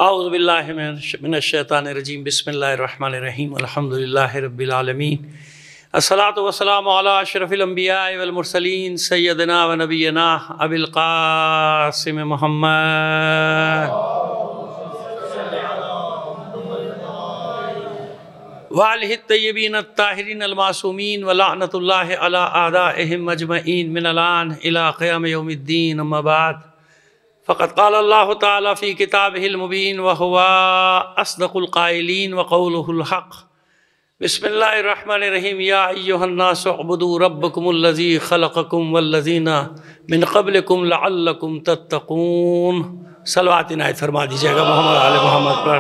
اعوذ باللہ من الشیطان الرجیم بسم اللہ الرحمن الرحیم الحمدللہ رب العالمین الصلاۃ والسلام علی اشرف الانبیاء والمرسلین سیدنا و نبینا ابی القاسم محمد وآلہ الطیبین الطاہرین المعصومین ولعنۃ اللہ علی اعدائہم اجمعین من الآن الی قیام یوم الدین اما بعد فقد قال اللہ تعالی فی کتابہ المبین وہو اصدق القائلین وقولہ الحق بسم اللہ الرحمن الرحیم یا ایہا الناس اعبدوا ربکم الذی خلقکم والذین من قبلکم لعلکم تتقون۔ صلوات عنایت فرما دیجیے گا محمد آل محمد پر۔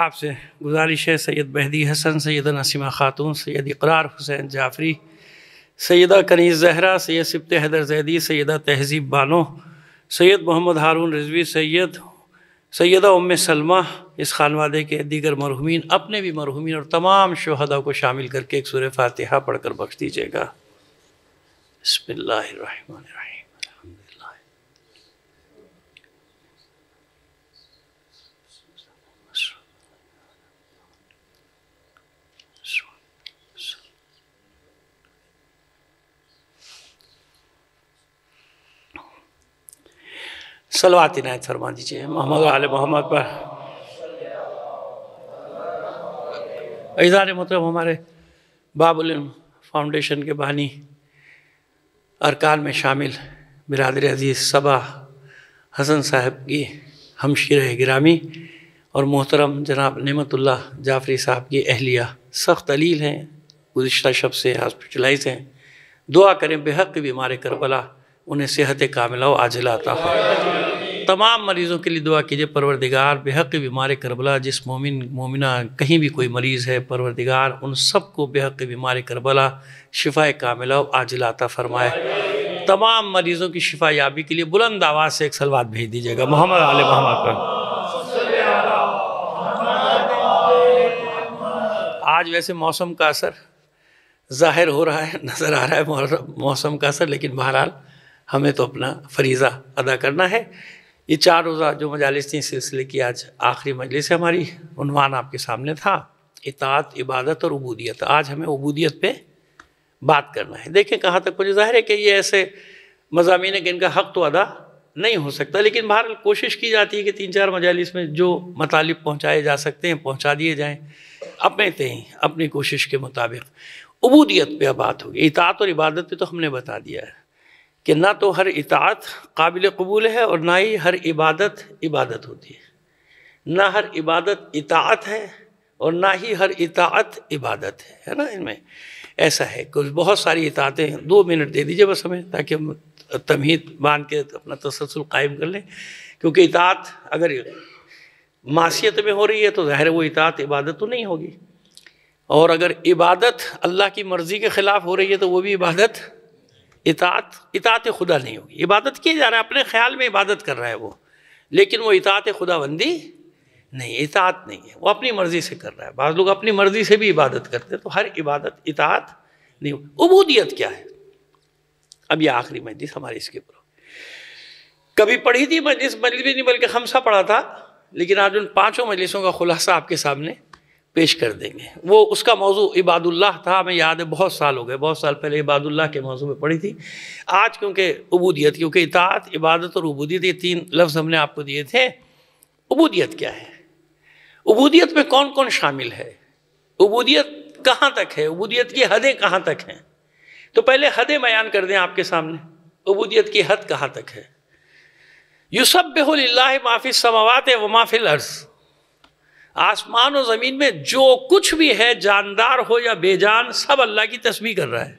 آپ سے گزارش ہے سید مہدی حسن، سیدہ نسیمہ خاتون، سید اقرار حسین جعفری، سیدہ کنیز زہرا، سید سبط حیدر زیدی، سیدہ تہذیب بانو، سید محمد ہارون رضوی، سیدہ ام سلمہ، اس خانوادے کے دیگر مرحومین، اپنے بھی مرحومین اور تمام شہداء کو شامل کر کے ایک سورہ فاتحہ پڑھ کر بخش دیجیے گا۔ بسم اللہ الرحمن الرحیم۔ صلوات عنایت فرما دیجیے محمد آل محمد پر۔ عزیزان محترم، ہمارے باب العلم فاؤنڈیشن کے بانی ارکان میں شامل برادر عزیز صبا حسن صاحب کی ہمشیرہ گرامی اور محترم جناب نعمت اللہ جعفری صاحب کی اہلیہ سخت علیل ہیں، گزشتہ شب سے ہاسپٹلائز ہیں۔ دعا کریں بحق بیمار کربلا انہیں صحت کاملہ و عاجلہ عطا ہو۔ تمام مریضوں کے لیے دعا کیجئے پروردگار بحق بیمار کربلا، جس مومن مومنہ کہیں بھی کوئی مریض ہے پروردگار ان سب کو بحق بیمار کربلا شفا کاملہ و عاجلہ عطا فرمائے۔ تمام مریضوں کی شفا یابی کے لیے بلند آواز سے ایک صلوات بھیج دیجئے گا محمد آل محمد پر۔ آج ویسے موسم کا اثر ظاہر ہو رہا ہے، نظر آ رہا ہے موسم کا اثر، لیکن بہرحال ہمیں تو اپنا فریضہ ادا کرنا ہے۔ یہ 4 روزہ جو مجالس تھیں سلسلے کی آج آخری مجلس ہے ہماری، عنوان آپ کے سامنے تھا اطاعت، عبادت اور عبودیت۔ آج ہمیں عبودیت پہ بات کرنا ہے۔ دیکھیں کہاں تک مجھے ظاہر ہے کہ یہ ایسے مضامین ہیں کہ ان کا حق تو ادا نہیں ہو سکتا، لیکن بہرحال کوشش کی جاتی ہے کہ 3-4 مجالس میں جو مطالب پہنچائے جا سکتے ہیں پہنچا دیے جائیں اپنے تئیں اپنی کوشش کے مطابق۔ عبودیت پہ اب بات ہوگی۔ اطاعت اور عبادت پہ تو ہم نے بتا دیا ہے کہ نہ تو ہر اطاعت قابل قبول ہے اور نہ ہی ہر عبادت عبادت ہوتی ہے، نہ ہر عبادت اطاعت ہے اور نہ ہی ہر اطاعت عبادت ہے نا۔ ان میں ایسا ہے کہ بہت ساری اطاعتیں ہیں۔ 2 منٹ دے دیجئے بس ہمیں تاکہ ہم تمہید باندھ کے اپنا تسلسل قائم کر لیں، کیونکہ اطاعت اگر معصیت میں ہو رہی ہے تو ظاہر ہے وہ اطاعت عبادت تو نہیں ہوگی، اور اگر عبادت اللہ کی مرضی کے خلاف ہو رہی ہے تو وہ بھی عبادت اطاعت خدا نہیں ہوگی۔ عبادت کیے جا رہا ہے، اپنے خیال میں عبادت کر رہا ہے وہ، لیکن وہ اطاعت خدا بندی نہیں، اطاعت نہیں ہے، وہ اپنی مرضی سے کر رہا ہے۔ بعض لوگ اپنی مرضی سے بھی عبادت کرتے ہیں، تو ہر عبادت اطاعت نہیں ہوگی۔ عبودیت کیا ہے؟ اب یہ آخری مجلس ہماری اس کے اوپر کبھی پڑھی تھی مجلس بھی نہیں بلکہ خمسہ پڑھا تھا، لیکن آج ان 5 مجلسوں کا خلاصہ آپ کے سامنے پیش کر دیں گے۔ وہ اس کا موضوع عباد اللہ تھا، ہمیں یاد ہے بہت سال ہو گئے، بہت سال پہلے عباد اللہ کے موضوع میں پڑھی تھی۔ آج کیونکہ عبودیت، کیونکہ اطاعت، عبادت اور عبودیت یہ 3 لفظ ہم نے آپ کو دیے تھے۔ عبودیت کیا ہے؟ عبودیت میں کون کون شامل ہے؟ عبودیت کہاں تک ہے؟ عبودیت کی حدیں کہاں تک ہیں؟ تو پہلے حدیں بیان کر دیں آپ کے سامنے۔ عبودیت کی حد کہاں تک ہے؟ یسبح للہ ما فی السماوات و ما فی الارض، آسمان و زمین میں جو کچھ بھی ہے، جاندار ہو یا بے جان، سب اللہ کی تسبیح کر رہا ہے۔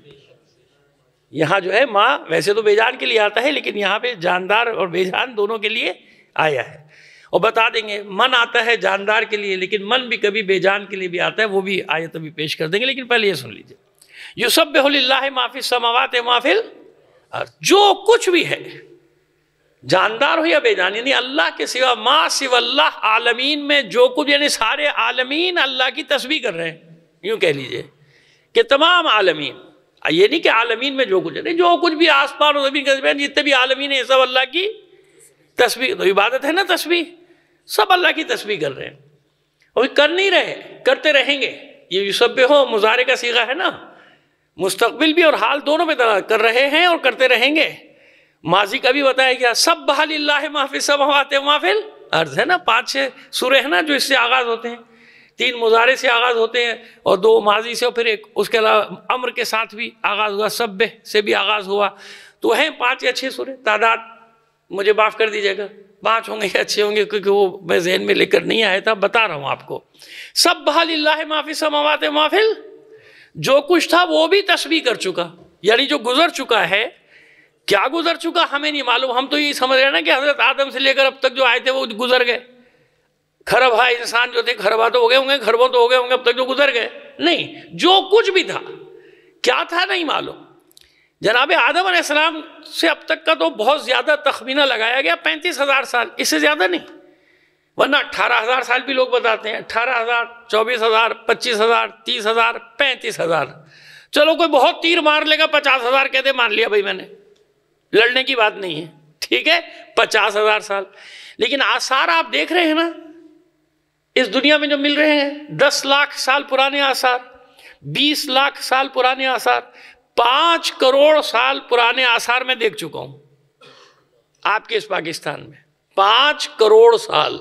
یہاں جو ہے ماں ویسے تو بے جان کے لیے آتا ہے، لیکن یہاں پہ جاندار اور بے جان دونوں کے لیے آیا ہے۔ اور بتا دیں گے من آتا ہے جاندار کے لیے، لیکن من بھی کبھی بے جان کے لیے بھی آتا ہے، وہ بھی آیت ابھی پیش کر دیں گے، لیکن پہلے یہ سن لیجئے۔ یسبح للہ ما فی السماوات و ما فی الارض، جو کچھ بھی ہے جاندار ہو یا بے جان، یعنی اللہ کے سوا، ما سوا اللہ، عالمین میں جو کچھ، یعنی سارے عالمین اللہ کی تسبیح کر رہے ہیں، یوں کہہ لیجئے کہ تمام عالمین یہ نہیں کہ عالمین میں جو کچھ ہے، نہیں، جو کچھ بھی آسمان اور زمین کا جتنے بھی عالمین ہیں سب اللہ کی تسبیح، تو عبادت ہے نا تسبیح، سب اللہ کی تسبیح کر رہے ہیں، اور کر نہیں رہے، کرتے رہیں گے۔ یہ یسبحو مضارع کا صیغہ ہے نا، مستقبل بھی اور حال دونوں میں کر رہے ہیں اور کرتے رہیں گے۔ ماضی کا بھی بتایا گیا، سبح للہ ما فی السماوات و ما فی الارض، ہے نا، 5-6 سورے ہیں نا جو اس سے آغاز ہوتے ہیں، 3 مضارع سے آغاز ہوتے ہیں اور 2 ماضی سے، اور پھر ایک اس کے علاوہ امر کے ساتھ بھی آغاز ہوا، سبح سے بھی آغاز ہوا، تو ہیں 5 یا 6 سورے، تعداد مجھے معاف کر دیجیے گا، 5 ہوں گے یا 6 ہوں گے، کیونکہ وہ میں ذہن میں لے کر نہیں آیا تھا، بتا رہا ہوں آپ کو۔ سبح للہ ما فی السماوات و ما فی الارض، جو کچھ تھا وہ بھی تسبیح کر چکا، یعنی جو گزر چکا ہے، کیا گزر چکا ہمیں نہیں معلوم، ہم تو یہ سمجھ رہے ہیں نا کہ حضرت آدم سے لے کر اب تک جو آئے تھے وہ گزر گئے، خرابہ انسان جو تھے خرابہ تو ہو گئے ہوں گے، خربوں تو ہو گئے ہوں گے اب تک جو گزر گئے، نہیں، جو کچھ بھی تھا کیا تھا نہیں معلوم۔ جناب آدم علیہ السلام سے اب تک کا تو بہت زیادہ تخمینہ لگایا گیا، 35,000 سال، اس سے زیادہ نہیں، ورنہ 18,000 سال بھی لوگ بتاتے ہیں، 18,000، 24,000، 25,000، 30,000، 35,000، چلو کوئی بہت تیر مار لے گا 50,000 کہتے مان لیا بھائی میں نے، لڑنے کی بات نہیں ہے، ٹھیک ہے، 50,000 سال، لیکن آثار آپ دیکھ رہے ہیں نا اس دنیا میں جو مل رہے ہیں، 10 لاکھ سال پرانے آثار، 20 لاکھ سال پرانے آثار، 5 کروڑ سال پرانے آثار میں دیکھ چکا ہوں آپ کے اس پاکستان میں، 5 کروڑ سال،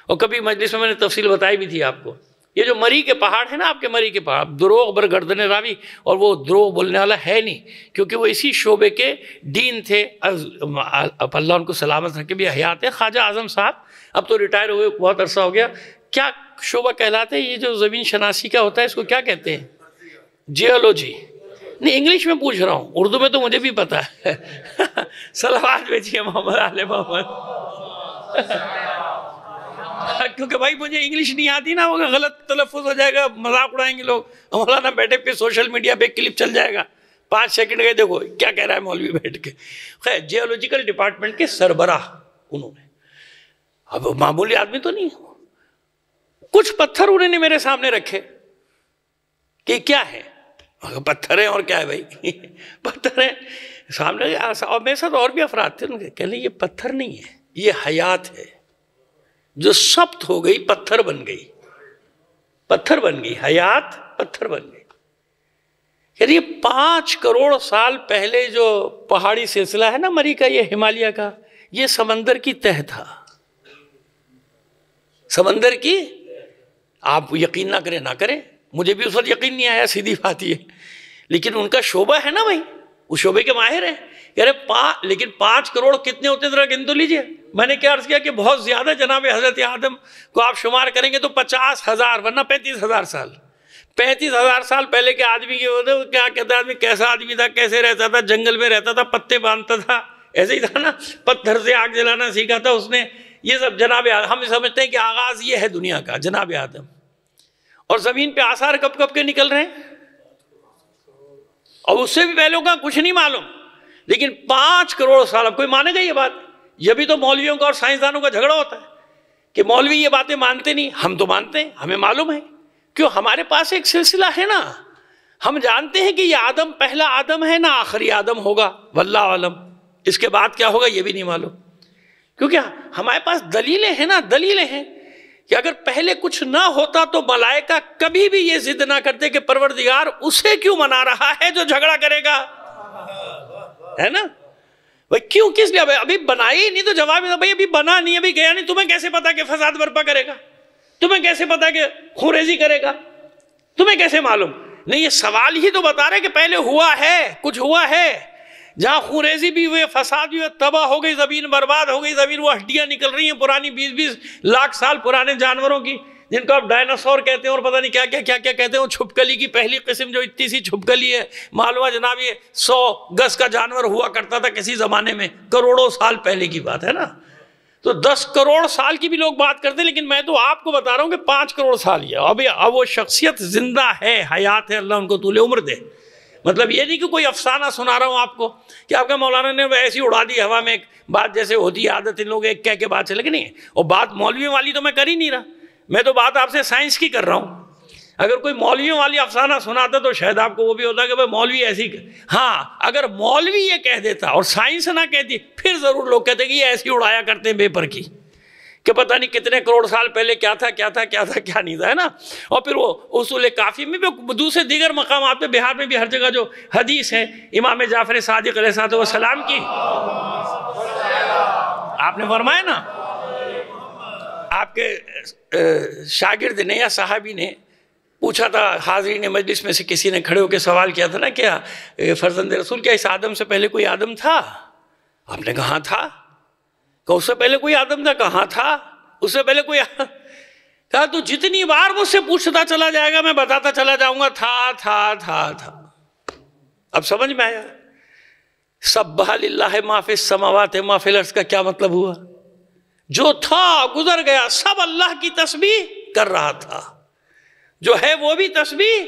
اور کبھی مجلس میں نے تفصیل بتائی بھی تھی آپ کو، یہ جو مری کے پہاڑ ہیں نا، آپ کے مری کے پہاڑ، دروغ بر گردن راوی، اور وہ دروغ بولنے والا ہے نہیں، کیونکہ وہ اسی شعبے کے ڈین تھے، اللہ ان کو سلامت رکھے بھی حیات ہے، خواجہ اعظم صاحب، اب تو ریٹائر ہوئے بہت عرصہ ہو گیا، کیا شعبہ کہلاتے ہیں یہ جو زمین شناسی کا ہوتا ہے، اس کو کیا کہتے ہیں؟ جیولوجی، نہیں انگلش میں پوچھ رہا ہوں، اردو میں تو مجھے بھی پتا ہے، صلوات بھیجیے محمد آل محمد، کیونکہ بھائی مجھے انگلش نہیں آتی نا، وہ غلط تلفظ ہو جائے گا، مذاق اڑائیں گے لوگ، مولانا بیٹھے پہ سوشل میڈیا پہ کلپ چل جائے گا، 5 سیکنڈ گئے دیکھو کیا کہہ رہا ہے مولوی بیٹھ کے۔ خیر، جیولوجیکل ڈپارٹمنٹ کے سربراہ انہوں نے، اب معمولی آدمی تو نہیں، کچھ پتھر انہوں نے میرے سامنے رکھے کہ کیا ہے، پتھر ہیں اور کیا ہے بھائی، پتھر ہیں سامنے، اور میرے ساتھ اور بھی افراد تھے، ان کے کہہ لیں یہ پتھر نہیں ہے، یہ حیات ہے جو سبت ہو گئی، پتھر بن گئی، پتھر بن گئی، حیات پتھر بن گئی۔ یعنی 5 کروڑ سال پہلے جو پہاڑی سلسلہ ہے نا مری کا، یہ ہمالیہ کا، یہ سمندر کی تہ تھا، سمندر کی، آپ یقین نہ کریں نہ کریں، مجھے بھی اس وقت یقین نہیں آیا، سیدھی بات یہ، لیکن ان کا شعبہ ہے نا بھائی، اس شعبے کے ماہر ہیں، یعنی لیکن 5 کروڑ کتنے ہوتے ذرا گن تو لیجئے، میں نے کیا عرض کیا کہ بہت زیادہ جناب حضرت آدم کو آپ شمار کریں گے تو 50,000 ورنہ 35,000 سال، 35,000 سال پہلے کے آدمی کے ہوتے، کیا کہتا ہے آدمی، کیسا آدمی تھا، کیسے رہتا تھا، جنگل میں رہتا تھا، پتے باندھتا تھا، ایسے ہی تھا نا، پتھر سے آگ جلانا سیکھا تھا اس نے، یہ سب جناب ہم سمجھتے ہیں کہ آغاز یہ ہے دنیا کا، جناب آدم، اور زمین پہ آثار کب کب کے نکل رہے ہیں، اور اس سے بھی پہلوں کا کچھ نہیں معلوم، لیکن 5 کروڑ سال، اب کوئی مانے گا یہ بات؟ یہ بھی تو مولویوں کا اور سائنسدانوں کا جھگڑا ہوتا ہے کہ مولوی یہ باتیں مانتے نہیں، ہم تو مانتے ہیں، ہمیں معلوم ہے، کیوں ہمارے پاس ایک سلسلہ ہے نا، ہم جانتے ہیں کہ یہ آدم پہلا آدم ہے نا آخری آدم ہوگا، واللہ عالم، اس کے بعد کیا ہوگا یہ بھی نہیں معلوم، کیونکہ ہمارے پاس دلیلیں ہیں نا، دلیلیں ہیں کہ اگر پہلے کچھ نہ ہوتا تو ملائکہ کبھی بھی یہ ضد نہ کرتے کہ پروردگار اسے کیوں منا رہا ہے جو جھگڑا کرے گا، ہے نا بھائی، کیوں، کس لیے، ابھی بنائی نہیں تو جواب ہے بھائی ابھی بنا نہیں، ابھی گیا نہیں، تمہیں کیسے پتا کہ فساد برپا کرے گا، تمہیں کیسے پتا کہ خوریزی کرے گا، تمہیں کیسے معلوم؟ نہیں، یہ سوال ہی تو بتا رہے کہ پہلے ہوا ہے، کچھ ہوا ہے، جہاں خوریزی بھی ہوئے، فساد بھی ہوئے، تباہ ہو گئی زمین، برباد ہو گئی زمین، وہ ہڈیاں نکل رہی ہیں پرانی 20-20 لاکھ سال پرانے جانوروں کی، جن کو آپ ڈائناسور کہتے ہیں اور پتہ نہیں کیا کیا کہتے ہیں، وہ چھپکلی کی پہلی قسم جو اتنی سی چھپکلی ہے، معلوم ہے جناب یہ 100 گز کا جانور ہوا کرتا تھا کسی زمانے میں، کروڑوں سال پہلے کی بات ہے نا، تو 10 کروڑ سال کی بھی لوگ بات کرتے ہیں، لیکن میں تو آپ کو بتا رہا ہوں کہ 5 کروڑ سال ہی ہے، اب وہ شخصیت زندہ ہے، حیات ہے، اللہ ان کو طول عمر دے، مطلب یہ نہیں کہ کوئی افسانہ سنا رہا ہوں آپ کو کہ آپ کا مولانا نے ایسی اڑا دی ہوا میں، ایک بات جیسے ہوتی ہے عادت ان لوگ ایک کہہ کے بات چلے گی، نہیں، اور بات مولوی والی تو میں کر ہی نہیں رہا، میں تو بات آپ سے سائنس کی کر رہا ہوں، اگر کوئی مولویوں والی افسانہ سناتا تو شاید آپ کو وہ بھی ہوتا کہ بھائی مولوی ایسی، ہاں اگر مولوی یہ کہہ دیتا اور سائنس نہ کہتی پھر ضرور لوگ کہتے کہ یہ ایسی اڑایا کرتے ہیں بے پر کی، کہ پتہ نہیں کتنے کروڑ سال پہلے کیا تھا کیا نہیں تھا، ہے نا. اور پھر وہ اصول کافی میں بھی دوسرے دیگر مقامات پہ، بہار میں بھی ہر جگہ جو حدیث ہے امام جعفر صادق علیہ السلام کی، آپ نے فرمایا نا، آپ کے شاگرد نے یا صحابی نے پوچھا تھا، حاضرین مجلس میں سے کسی نے کھڑے ہو کے سوال کیا تھا نا، کیا فرزند رسول کیا اس آدم سے پہلے کوئی آدم تھا؟ آپ نے کہا تھا. کہ اس سے پہلے کوئی آدم تھا؟ کہاں تھا اس سے پہلے کوئی آدم؟ کہا تو جتنی بار مجھ سے پوچھتا چلا جائے گا میں بتاتا چلا جاؤں گا تھا. اب سمجھ میں آیا سبح للہ ما فی السماوات ما فی الارض کا کیا مطلب ہوا؟ جو تھا گزر گیا، سب اللہ کی تسبیح کر رہا تھا، جو ہے وہ بھی تسبیح،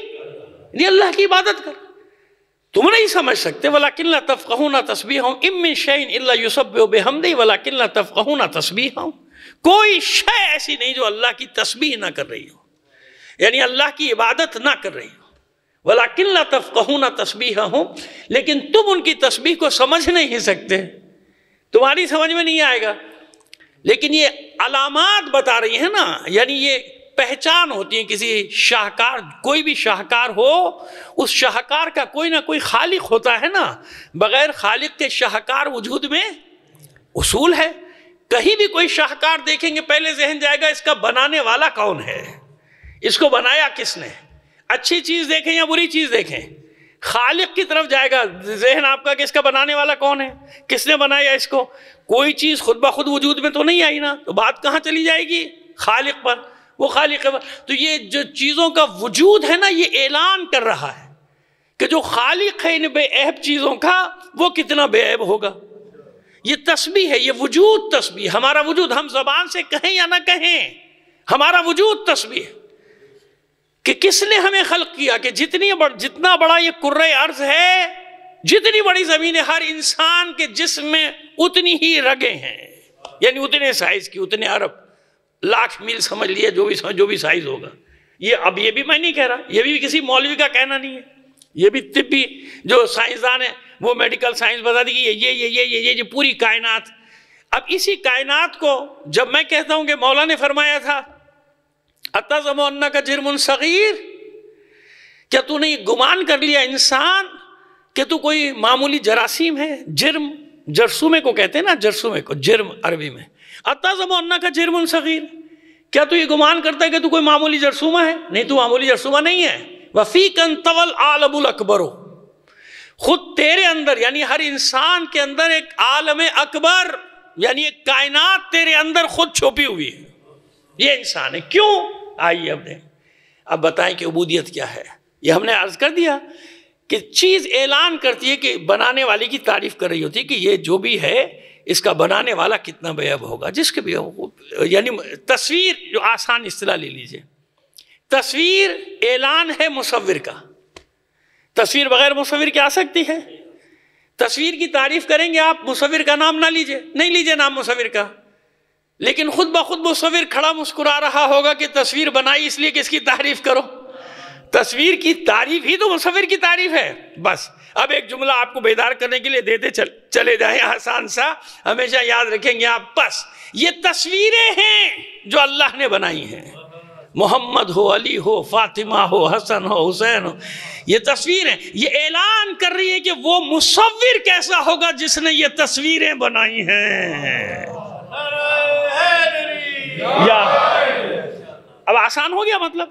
یعنی اللہ کی عبادت کر. تم نہیں سمجھ سکتے وَلَكِنْ لَا تَفْقَهُونَ تَسْبِيحَهُمْ إِن مِّن شَيْءٍ إِلَّا يُسَبِّحُ بِحَمْدِهِ وَلَكِنْ لَا تَفْقَهُونَ تَسْبِيحَهُمْ. کوئی شے ایسی نہیں جو اللہ کی تسبیح نہ کر رہی ہو، یعنی اللہ کی عبادت نہ کر رہی ہو. وَلَكِنْ لَا تَفْقَهُونَ تَسْبِيحَهُمْ، لیکن تم ان کی تسبیح کو سمجھ نہیں سکتے، تمہاری سمجھ میں نہیں آئے گا. لیکن یہ علامات بتا رہی ہیں نا، یعنی یہ پہچان ہوتی ہے کسی شاہکار، کوئی بھی شاہکار ہو اس شاہکار کا کوئی نہ کوئی خالق ہوتا ہے نا. بغیر خالق کے شاہکار وجود میں اصول ہے. کہیں بھی کوئی شاہکار دیکھیں گے پہلے ذہن جائے گا اس کا بنانے والا کون ہے، اس کو بنایا کس نے. اچھی چیز دیکھیں یا بری چیز دیکھیں، خالق کی طرف جائے گا ذہن آپ کا کہ اس کا بنانے والا کون ہے، کس نے بنایا اس کو. کوئی چیز خود بخود وجود میں تو نہیں آئی نا، تو بات کہاں چلی جائے گی؟ خالق پر. وہ خالق ہے. تو یہ جو چیزوں کا وجود ہے نا، یہ اعلان کر رہا ہے کہ جو خالق ہے ان بے عیب چیزوں کا وہ کتنا بے عیب ہوگا. یہ تسبیح ہے، یہ وجود تسبیح. ہمارا وجود ہم زبان سے کہیں یا نہ کہیں، ہمارا وجود تسبیح کہ کس نے ہمیں خلق کیا، کہ جتنا بڑا یہ کرۂ ارض ہے، جتنی بڑی زمین ہے، ہر انسان کے جسم میں اتنی ہی رگیں ہیں، یعنی اتنے سائز کی، اتنے ارب لاکھ میل سمجھ لیے جو بھی سائز ہوگا. اب یہ بھی میں نہیں کہہ رہا، یہ بھی کسی مولوی کا کہنا نہیں ہے، یہ بھی طبی جو سائنسدان ہیں وہ میڈیکل سائنس بتا دی کہ یہ پوری کائنات. اب اسی کائنات کو جب میں کہتا ہوں کہ مولا نے فرمایا تھا اتظن انک جرم صغیر، کیا تو نے گمان کر لیا انسان کہ تو کوئی معمولی جراثیم ہے؟ جرم جرثومے کو کہتے ہیں نا، جرثومے کو جرم عربی میں. اتظن انک جرم صغیر، کیا تو یہ گمان کرتا ہے کہ تو کوئی معمولی جرثومہ ہے؟ نہیں، تو معمولی جرثومہ نہیں ہے. وفیک انطوى العالم الاکبر، خود تیرے اندر یعنی ہر انسان کے اندر ایک عالم اکبر یعنی ایک کائنات تیرے اندر خود چھپی ہوئی ہے. یہ انسان ہے. کیوں؟ آئیے اب بتائیں کہ عبودیت کیا ہے. یہ ہم نے عرض کر دیا کہ چیز اعلان کرتی ہے کہ بنانے والے کی تعریف کر رہی ہوتی ہے کہ یہ جو بھی ہے اس کا بنانے والا کتنا بے عیب ہوگا. جس کے بھی ہو، یعنی تصویر جو آسان اصطلاح لے لیجئے، تصویر اعلان ہے مصور کا. تصویر بغیر مصور کے آ سکتی ہے؟ تصویر کی تعریف کریں گے آپ، مصور کا نام نہ لیجئے، نہیں لیجئے نام مصور کا، لیکن خود بخود مصور کھڑا مسکرا رہا ہوگا کہ تصویر بنائی اس لیے کہ اس کی تعریف کرو. تصویر کی تعریف ہی تو مصور کی تعریف ہے. بس اب ایک جملہ آپ کو بیدار کرنے کے لیے دیتے چلے جائیں، آسان سا، ہمیشہ یاد رکھیں گے آپ. بس یہ تصویریں ہیں جو اللہ نے بنائی ہیں. محمد ہو، علی ہو، فاطمہ ہو، حسن ہو، حسین ہو، یہ تصویریں. یہ اعلان کر رہی ہے کہ وہ مصور کیسا ہوگا جس نے یہ تصویریں بنائی ہیں. یا اب آسان ہو گیا مطلب،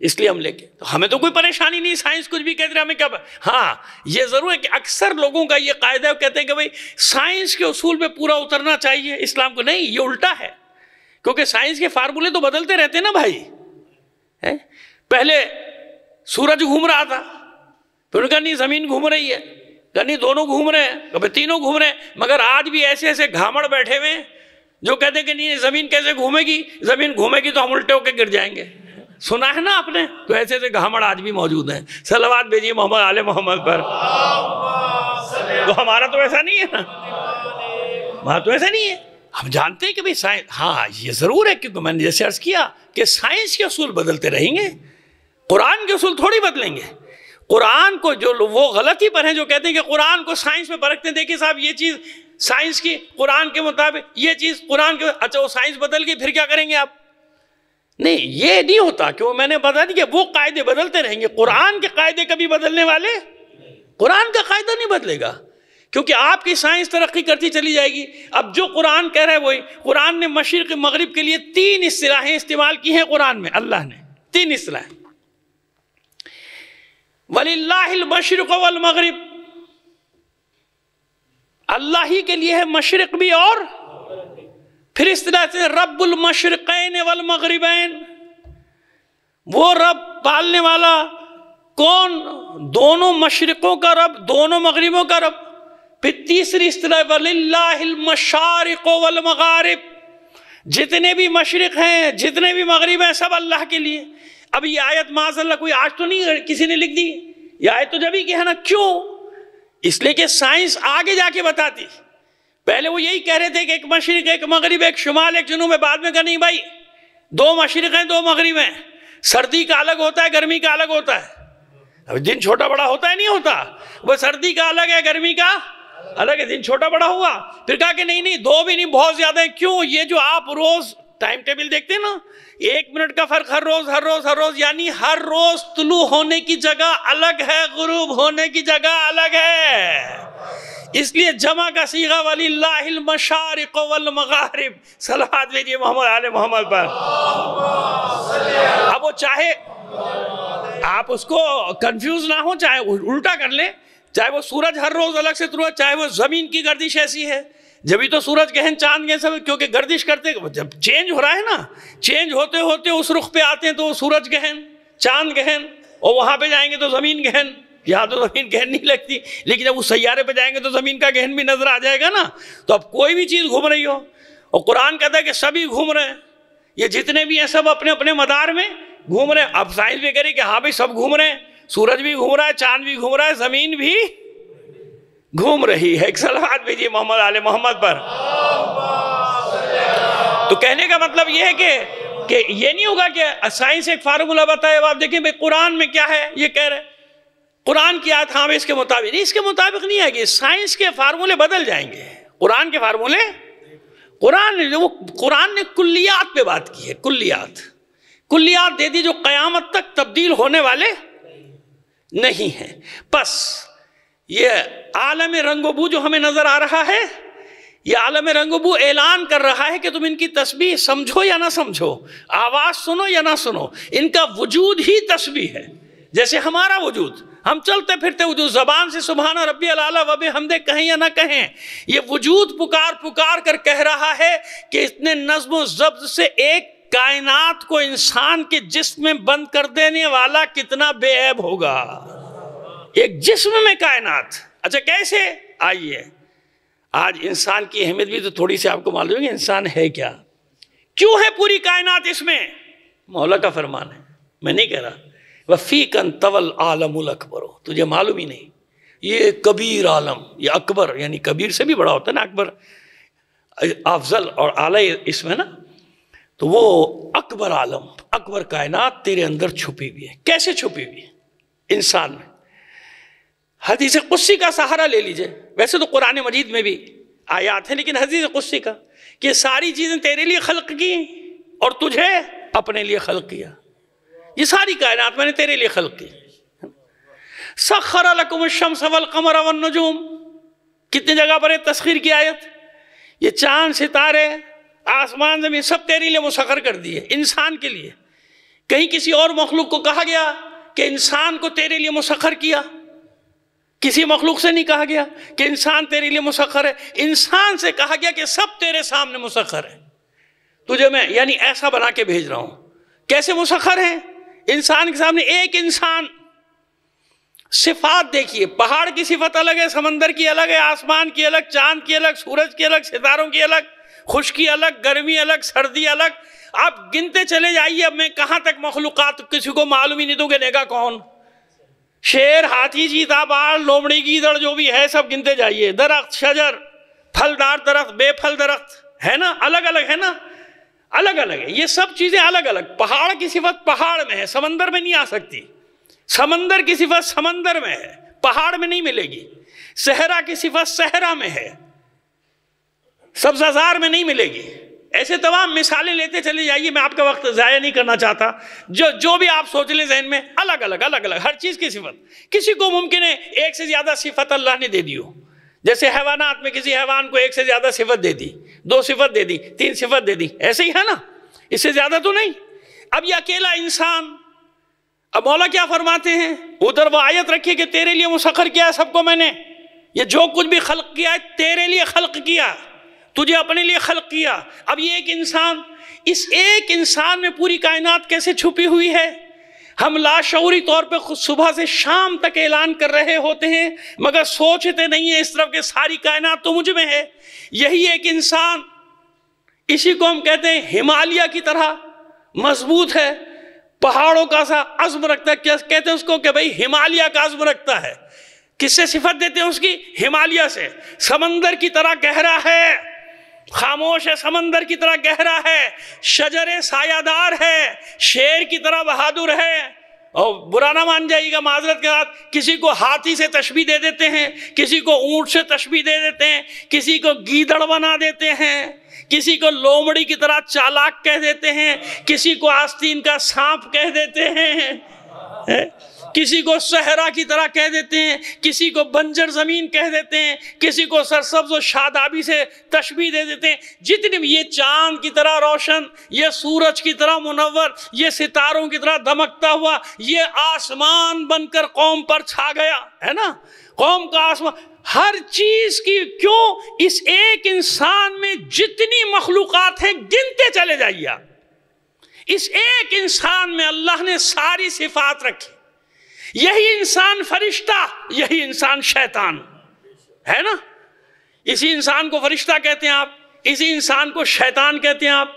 اس لیے ہم لے کے تو ہمیں تو کوئی پریشانی نہیں. سائنس کچھ بھی کہتے رہے، ہمیں کیا. ہاں یہ ضرور ہے کہ اکثر لوگوں کا یہ قاعدہ کہتے ہیں کہ بھئی سائنس کے اصول پہ پورا اترنا چاہیے اسلام کو. نہیں، یہ الٹا ہے، کیونکہ سائنس کے فارمولے تو بدلتے رہتے ہیں نا بھائی. پہلے سورج گھوم رہا تھا، پھر کہا نہیں زمین گھوم رہی ہے، کہا نہیں دونوں گھوم رہے ہیں، کبھی تینوں گھوم رہے ہیں. مگر آج بھی ایسے ایسے گھامڑ بیٹھے ہوئے جو کہتے ہیں کہ نہیں زمین کیسے گھومے گی، زمین گھومے گی تو ہم الٹے ہو کے گر جائیں گے. سنا ہے نا آپ نے؟ تو ایسے ایسے گھامڑ آج بھی موجود ہیں. صلوات بھیجیے محمد آل محمد پر. تو ہمارا تو ایسا نہیں ہے نا، ہمارا تو ایسا نہیں ہے. ہم جانتے ہیں کہ بھئی سائنس، ہاں یہ ضرور ہے، کیونکہ میں نے جیسے عرض کیا کہ سائنس کے اصول بدلتے رہیں گے. قرآن کے اصول تھوڑی بدلیں گے. قرآن کو جو وہ غلطی پر ہیں جو کہتے ہیں کہ قرآن کو سائنس میں پرکھتے ہیں، دیکھیں صاحب یہ چیز سائنس کی قرآن کے مطابق، یہ چیز قرآن کے، اچھا وہ سائنس بدل گئی پھر کیا کریں گے آپ؟ نہیں، یہ نہیں ہوتا. کیوں؟ میں نے بتا دیا کہ وہ قاعدے بدلتے رہیں گے. قرآن کے قاعدے کبھی بدلنے والے، قرآن کا قاعدہ نہیں بدلے گا، کیونکہ آپ کی سائنس ترقی کرتی چلی جائے گی. اب جو قرآن کہہ رہا ہے وہی. قرآن نے مشرق مغرب کے لیے 3 اصطلاحیں استعمال کی ہیں قرآن میں. اللہ نے 3 اصطلاحیں. وَلِلَّهِ الْمَشْرِقُ وَالْمَغْرِبُ، اللہ ہی کے لیے ہے مشرق بھی اور پھر اصطلاح سے رب المشرقین والمغربین، وہ رب پالنے والا کون؟ دونوں مشرقوں کا رب، دونوں مغربوں کا رب. پھر تیسری اصطلاح وَلِلَّهِ الْمَشَارِقُ وَالْمَغَارِبُ، جتنے بھی مشرق ہیں جتنے بھی مغرب ہیں سب اللہ کے لیے. اب یہ آیت معاذ اللہ کوئی آج تو نہیں کسی نے لکھ دی، یہ آیت تو جبھی کہ ہے نا. کیوں؟ اس لیے کہ سائنس آگے جا کے بتاتی. پہلے وہ یہی کہہ رہے تھے کہ ایک مشرق ایک مغرب، ایک شمال ایک جنوب ہے. بعد میں کہا نہیں بھائی، 2 مشرق ہیں 2 مغرب ہیں. سردی کا الگ ہوتا ہے، گرمی کا الگ ہوتا ہے. اب دن چھوٹا بڑا ہوتا ہے نہیں ہوتا، وہ سردی کا الگ ہے گرمی کا الگ ہے، دن چھوٹا بڑا ہوا. پھر کہا کہ نہیں 2 بھی نہیں، بہت زیادہ ہیں. کیوں؟ یہ جو آپ روز ٹائم ٹیبل دیکھتے ہیں نا، 1 منٹ کا فرق ہر روز، یعنی ہر روز طلوع ہونے کی جگہ الگ ہے، غروب ہونے کی جگہ الگ ہے. اس لیے جمع کا صیغہ وَلِلَّهِ الْمَشَارِقُ وَالْمَغَارِبُ. صلوات بھیجئے محمد آل محمد پر. اب وہ چاہے آپ اس کو کنفیوز نہ ہو، چاہے الٹا کر لیں، چاہے وہ سورج ہر روز الگ سے طلوع، چاہے وہ زمین کی گردش ایسی ہے. جبھی تو سورج گہن چاند گہن سب، کیونکہ گردش کرتے جب چینج ہو رہا ہے نا، چینج ہوتے ہوتے اس رخ پہ آتے ہیں تو وہ سورج گہن چاند گہن، اور وہاں پہ جائیں گے تو زمین گہن. یہاں تو زمین گہن نہیں لگتی، لیکن جب اس سیارے پہ جائیں گے تو زمین کا گہن بھی نظر آ جائے گا نا. تو اب کوئی بھی چیز گھوم رہی ہو، اور قرآن کہتا ہے کہ سبھی گھوم رہے ہیں، یہ جتنے بھی ہیں سب اپنے اپنے مدار میں گھوم رہے ہیں. اب سائنس بھی کہہ رہی کہ ہاں بھائی سب گھوم رہے ہیں، سورج بھی گھوم رہا ہے، چاند بھی گھوم رہا ہے، زمین بھی گھوم رہی ہے. ایک صلوات بھیجئے محمد آل محمد پر. تو کہنے کا مطلب یہ ہے کہ یہ نہیں ہوگا کہ سائنس ایک فارمولہ بتائے. آپ دیکھیں بھئی قرآن میں کیا ہے، یہ کہہ رہے قرآن کی آیت ہاں اس کے مطابق نہیں، اس کے مطابق نہیں ہے کہ سائنس کے فارمولے بدل جائیں گے. قرآن کے فارمولے، قرآن نے کلیات پہ بات کی ہے. کلیات دے دی جو قیامت تک تبدیل ہونے والے نہیں ہیں. بس یہ عالم رنگ و بو جو ہمیں نظر آ رہا ہے، یہ عالم رنگ و بو اعلان کر رہا ہے کہ تم ان کی تسبیح سمجھو یا نہ سمجھو، آواز سنو یا نہ سنو، ان کا وجود ہی تسبیح ہے. جیسے ہمارا وجود، ہم چلتے پھرتے وجود، زبان سے سبحان ربی العلیٰ وبحمدہ کہیں یا نہ کہیں، یہ وجود پکار کر کہہ رہا ہے کہ اتنے نظم و ضبط سے ایک کائنات کو انسان کے جسم میں بند کر دینے والا کتنا بے عیب ہوگا. ایک جسم میں کائنات. اچھا کیسے؟ آئیے آج انسان کی اہمیت بھی تو تھوڑی سی آپ کو معلوم ہے کہ انسان ہے کیا، کیوں ہے پوری کائنات اس میں. مولا کا فرمان ہے، میں نہیں کہہ رہا. وَفِيكَ طَوَلْ عَالَمُ الْأَكْبَرُ، تجھے معلوم ہی نہیں، یہ کبیر عالم، یہ اکبر یعنی کبیر سے بھی بڑا ہوتا ہے نا، اکبر افضل اور اعلی اس میں نا، تو وہ اکبر عالم، اکبر کائنات تیرے اندر چھپی ہوئی ہے. کیسے چھپی ہوئی ہے؟ انسان میں. حدیث قدسی کا سہارا لے لیجئے. ویسے تو قرآن مجید میں بھی آیات ہیں، لیکن حدیث قدسی کا کہ ساری چیزیں تیرے لیے خلق کی اور تجھے اپنے لیے خلق کیا. یہ ساری کائنات میں نے تیرے لیے خلق کی. سخر لکم الشمس والقمر والنجوم، کتنی جگہ پر تسخیر کی آیت. یہ چاند ستارے آسمان زمین سب تیرے لیے مسخر کر دیے انسان کے لیے. کہیں کسی اور مخلوق کو کہا گیا کہ انسان کو تیرے لیے مسخر کیا؟ کسی مخلوق سے نہیں کہا گیا کہ انسان تیرے لیے مسخر ہے. انسان سے کہا گیا کہ سب تیرے سامنے مسخر ہے، تجھے میں یعنی ایسا بنا کے بھیج رہا ہوں. کیسے مسخر ہیں؟ انسان کے سامنے ایک انسان. صفات دیکھیے، پہاڑ کی صفت الگ ہے، سمندر کی الگ ہے، آسمان کی الگ، چاند کی الگ، سورج کی الگ، ستاروں کی الگ، خشکی الگ، گرمی الگ، سردی الگ. آپ گنتے چلے جائیے. اب میں کہاں تک مخلوقات کسی کو معلوم ہی نہیں دوں گنے گا کون. شیر، ہاتھی، چیتا، بال، لومڑی، گیدڑ جو بھی ہے سب گنتے جائیے. درخت، شجر، پھلدار درخت، بے پھل درخت ہے نا، الگ الگ ہے نا. الگ الگ ہے، یہ سب چیزیں الگ الگ. پہاڑ کی صفت پہاڑ میں ہے، سمندر میں نہیں آ سکتی. سمندر کی صفت سمندر میں ہے، پہاڑ میں نہیں ملے گی. صحرا کی صفت صحرا میں ہے، سبزہ زار میں نہیں ملے گی. ایسے تمام مثالیں لیتے چلے جائیے، میں آپ کا وقت ضائع نہیں کرنا چاہتا. جو بھی آپ سوچ لیں ذہن میں، الگ الگ ہر چیز کی صفت. کسی کو ممکن ہے ایک سے زیادہ صفت اللہ نے دے دی ہو، جیسے حیوانات میں کسی حیوان کو ایک سے زیادہ صفت دے دی، 2 صفت دے دی، 3 صفت دے دی، ایسے ہی ہے نا، اس سے زیادہ تو نہیں. اب یہ اکیلا انسان، اب مولا کیا فرماتے ہیں، ادھر وہ آیت رکھیے کہ تیرے لیے مسخر کیا ہے سب کو میں نے. یہ جو کچھ بھی خلق کیا ہے تیرے لیے خلق کیا، تجھے اپنے لیے خلق کیا. اب یہ ایک انسان، اس ایک انسان میں پوری کائنات کیسے چھپی ہوئی ہے. ہم لاشعوری طور پہ خود صبح سے شام تک اعلان کر رہے ہوتے ہیں، مگر سوچتے نہیں ہیں اس طرف کہ ساری کائنات تو مجھ میں ہے. یہی ایک انسان، اسی کو ہم کہتے ہیں ہمالیہ کی طرح مضبوط ہے، پہاڑوں کا سا عزم رکھتا ہے. کیا کہتے ہیں اس کو کہ بھئی ہمالیہ کا عزم رکھتا ہے. کس سے صفت دیتے ہیں اس کی؟ ہمالیہ سے. سمندر کی طرح گہرا ہے، خاموش ہے، سمندر کی طرح گہرا ہے، شجر سایہ دار ہے، شیر کی طرح بہادر ہے. اور برا نہ مان جائیے گا معذرت کے ساتھ، کسی کو ہاتھی سے تشبیہ دے دیتے ہیں، کسی کو اونٹ سے تشبیہ دے دیتے ہیں، کسی کو گیدڑ بنا دیتے ہیں، کسی کو لومڑی کی طرح چالاک کہہ دیتے ہیں، کسی کو آستین کا سانپ کہہ دیتے ہیں، کسی کو صحرا کی طرح کہہ دیتے ہیں، کسی کو بنجر زمین کہہ دیتے ہیں، کسی کو سرسبز و شادابی سے تشبیہ دے دیتے ہیں. جتنے بھی، یہ چاند کی طرح روشن، یہ سورج کی طرح منور، یہ ستاروں کی طرح دمکتا ہوا، یہ آسمان بن کر قوم پر چھا گیا ہے نا، قوم کا آسمان. ہر چیز کی، کیوں؟ اس ایک انسان میں جتنی مخلوقات ہیں گنتے چلے جائیے آپ. اس ایک انسان میں اللہ نے ساری صفات رکھی. یہی انسان فرشتہ، یہی انسان شیطان ہے نا. اسی انسان کو فرشتہ کہتے ہیں آپ، اسی انسان کو شیطان کہتے ہیں آپ.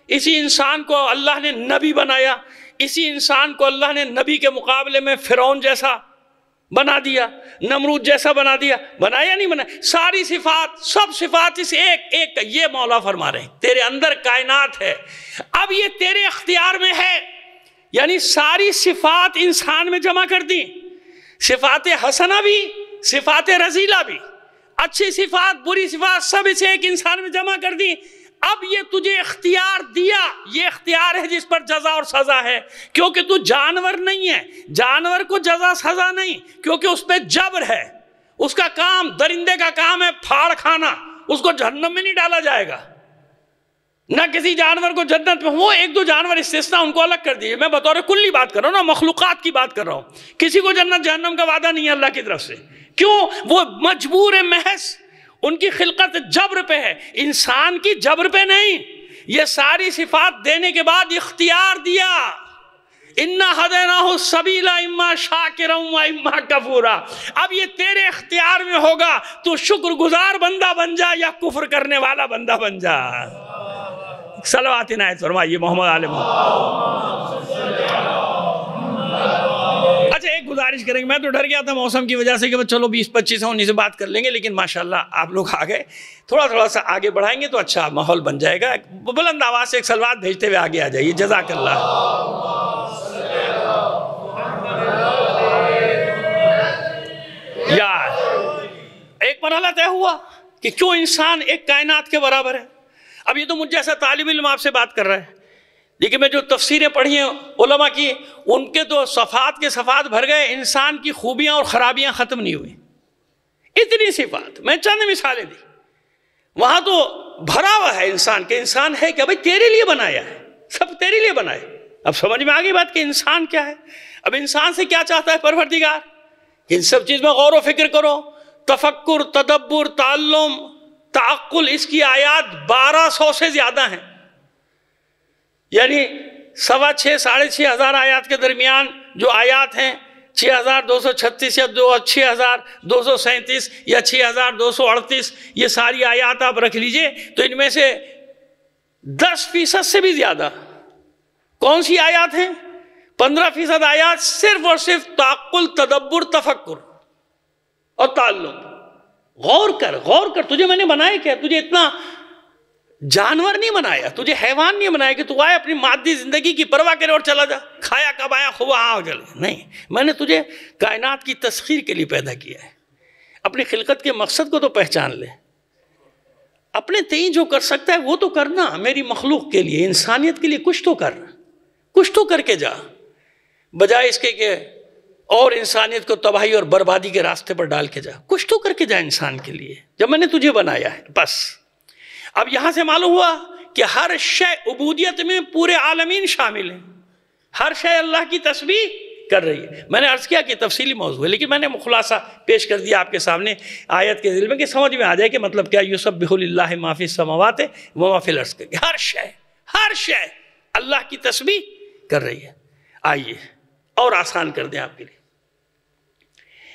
اسی انسان کو اللہ نے نبی بنایا، اسی انسان کو اللہ نے نبی کے مقابلے میں فرعون جیسا بنا دیا، نمرود جیسا بنا دیا. بنایا نہیں بنایا؟ ساری صفات، سب صفات اس ایک کا. یہ مولا فرما رہے ہیں تیرے اندر کائنات ہے، اب یہ تیرے اختیار میں ہے. یعنی ساری صفات انسان میں جمع کر دی، صفات حسنہ بھی، صفات رذیلہ بھی، اچھی صفات بری صفات سب اسے ایک انسان میں جمع کر دی. اب یہ تجھے اختیار دیا، یہ اختیار ہے جس پر جزا اور سزا ہے. کیونکہ تو جانور نہیں ہے، جانور کو جزا سزا نہیں، کیونکہ اس پہ جبر ہے. اس کا کام، درندے کا کام ہے پھاڑ کھانا، اس کو جہنم میں نہیں ڈالا جائے گا. نہ کسی جانور کو جنت میں، وہ 1-2 جانور استثناء، ان کو الگ کر دیجیے. میں بطور کلی بات کر رہا ہوں نا، مخلوقات کی بات کر رہا ہوں. کسی کو جنت جہنم کا وعدہ نہیں ہے اللہ کی طرف سے. کیوں؟ وہ مجبور ہے، محض ان کی خلقت جبر پہ ہے، انسان کی جبر پہ نہیں. یہ ساری صفات دینے کے بعد اختیار دیا، اِنَّا هَدَيْنَاهُ السَّبِيلَ إِمَّا شَاكِرًا وَإِمَّا كَفُورًا. اب یہ تیرے اختیار میں ہوگا، تو شکر گزار بندہ بن جا یا کفر کرنے والا بندہ بن جا. صلوات عنایت فرمائیے محمد علیہ محمد. اچھا ایک گزارش کریں گے، میں تو ڈر گیا تھا موسم کی وجہ سے کہ چلو 20-25 انہیں سے بات کر لیں گے، لیکن ماشاءاللہ آپ لوگ آ گئے. تھوڑا سا آگے بڑھائیں گے تو اچھا ماحول بن جائے گا. بلند آواز سے ایک صلوات بھیجتے ہوئے آگے آ جائیے. جزاک اللہ. یار ایک مرحلہ طے ہوا کہ کیوں انسان ایک کائنات کے برابر ہے. اب یہ تو مجھ جیسا طالب علم آپ سے بات کر رہا ہے، لیکن میں جو تفسیریں پڑھی ہیں علماء کی، ان کے تو صفات کے صفات بھر گئے، انسان کی خوبیاں اور خرابیاں ختم نہیں ہوئی. اتنی صفات، میں چند مثالیں دی. وہاں تو بھرا ہوا ہے انسان کے. انسان ہے کہ بھائی تیرے لیے بنایا ہے، سب تیرے لیے بنائے. اب سمجھ میں آگئی بات کہ انسان کیا ہے. اب انسان سے کیا چاہتا ہے پروردگار؟ ان سب چیز میں غور و فکر کرو، تفکر، تدبر، تعلم، تعقل. اس کی آیات 1200 سے زیادہ ہیں. یعنی 6,500 ہزار آیات کے درمیان جو آیات ہیں، 6,236 یا 6,237 یا 6,238، یہ ساری آیات آپ رکھ لیجئے تو ان میں سے 10% سے بھی زیادہ کون سی آیات ہیں؟ 15% آیات صرف اور صرف تعقل، تدبر، تفکر اور تعلم. غور کر، تجھے میں نے بنایا کیا؟ تجھے اتنا جانور نہیں بنایا، تجھے حیوان نہیں بنایا کہ تو آئے اپنی مادی زندگی کی پرواہ کرے اور چلا جا، کھایا کب آیا خوب آ چلے، نہیں، میں نے تجھے کائنات کی تسخیر کے لیے پیدا کیا ہے۔ اپنی خلقت کے مقصد کو تو پہچان لے، اپنے تئیں جو کر سکتا ہے وہ تو کرنا، میری مخلوق کے لیے، انسانیت کے لیے کچھ تو کر، کچھ تو کر کے جا، بجائے اس کے کہ اور انسانیت کو تباہی اور بربادی کے راستے پر ڈال کے جا، کچھ تو کر کے جا انسان کے لیے جب میں نے تجھے بنایا ہے۔ بس اب یہاں سے معلوم ہوا کہ ہر شے عبودیت میں پورے عالمین شامل ہیں، ہر شے اللہ کی تسبیح کر رہی ہے۔ میں نے عرض کیا کہ تفصیلی موضوع ہے، لیکن میں نے خلاصہ پیش کر دیا آپ کے سامنے آیت کے ذیل میں کہ سمجھ میں آ جائے کہ مطلب کیا، یسبح للہ ما فی السماوات و ما فی الارض، ہر شے اللہ کی تسبیح کر رہی ہے۔ آئیے اور آسان کر دیں آپ کے لیے،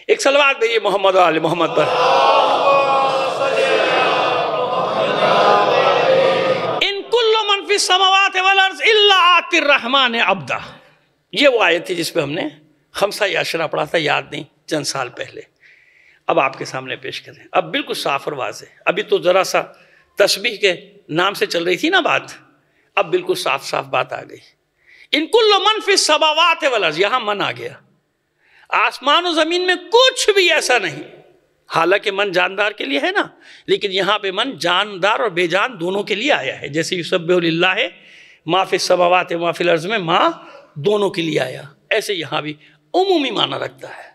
ایک صلوات بھیجیے محمد و آل محمد پر۔ ان کل من فی السماوات والارض الا آتی الرحمن عبدا، یہ وہ آیت تھی جس پہ ہم نے خمسہ عشرہ پڑھا تھا، یاد نہیں، چند سال پہلے۔ اب آپ کے سامنے پیش کریں، اب بالکل صاف اور واضح، ابھی تو ذرا سا تسبیح کے نام سے چل رہی تھی نا بات، اب بالکل صاف صاف بات آ گئی۔ ان کل من فی السماوات والارض، یہاں من آ گیا، آسمان و زمین میں کچھ بھی ایسا نہیں، حالانکہ من جاندار کے لیے ہے نا، لیکن یہاں پہ من جاندار اور بے جان دونوں کے لیے آیا ہے، جیسے یسبح للہ ما فی السماوات و ما فی الارض میں ما دونوں کے لیے آیا، ایسے یہاں بھی عمومی معنی رکھتا ہے۔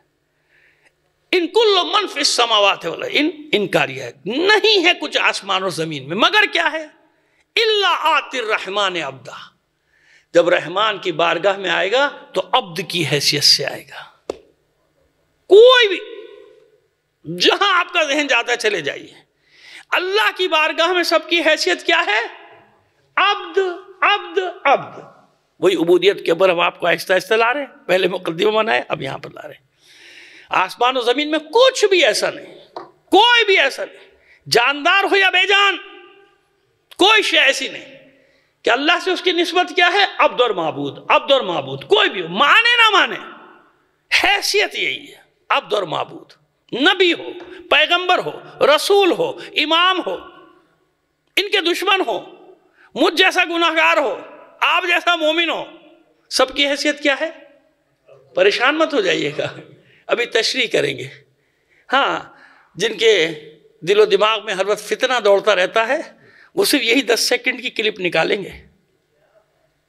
ان کل من فی السماوات والارض، انکاری ہے، نہیں ہے کچھ آسمان اور زمین میں مگر کیا ہے، الا آتی الرحمن عبدا، جب رحمان کی بارگاہ میں آئے گا تو عبد کی حیثیت سے آئے گا۔ کوئی بھی جہاں آپ کا ذہن جاتا ہے چلے جائیے، اللہ کی بارگاہ میں سب کی حیثیت کیا ہے، عبد عبد عبد۔ وہی عبودیت کے اوپر ہم آپ کو آہستہ آہستہ لا رہے ہیں، پہلے مقدمہ بنائے اب یہاں پر لا رہے ہیں۔ آسمان و زمین میں کچھ بھی ایسا نہیں، کوئی بھی ایسا نہیں، جاندار ہو یا بے جان، کوئی شے ایسی نہیں کہ اللہ سے اس کی نسبت کیا ہے، عبد اور معبود، عبد اور معبود، کوئی بھی ہو، مانے نہ مانے، حیثیت یہی ہے، عبد اور معبود، نبی ہو، پیغمبر ہو، رسول ہو، امام ہو، ان کے دشمن ہو، مجھ جیسا گناہگار ہو، آپ جیسا مومن ہو، سب کی حیثیت کیا ہے؟ پریشان مت ہو جائیے گا، ابھی تشریح کریں گے۔ ہاں، جن کے دل و دماغ میں ہر وقت فتنہ دوڑتا رہتا ہے، وہ صرف یہی 10 سیکنڈ کی کلپ نکالیں گے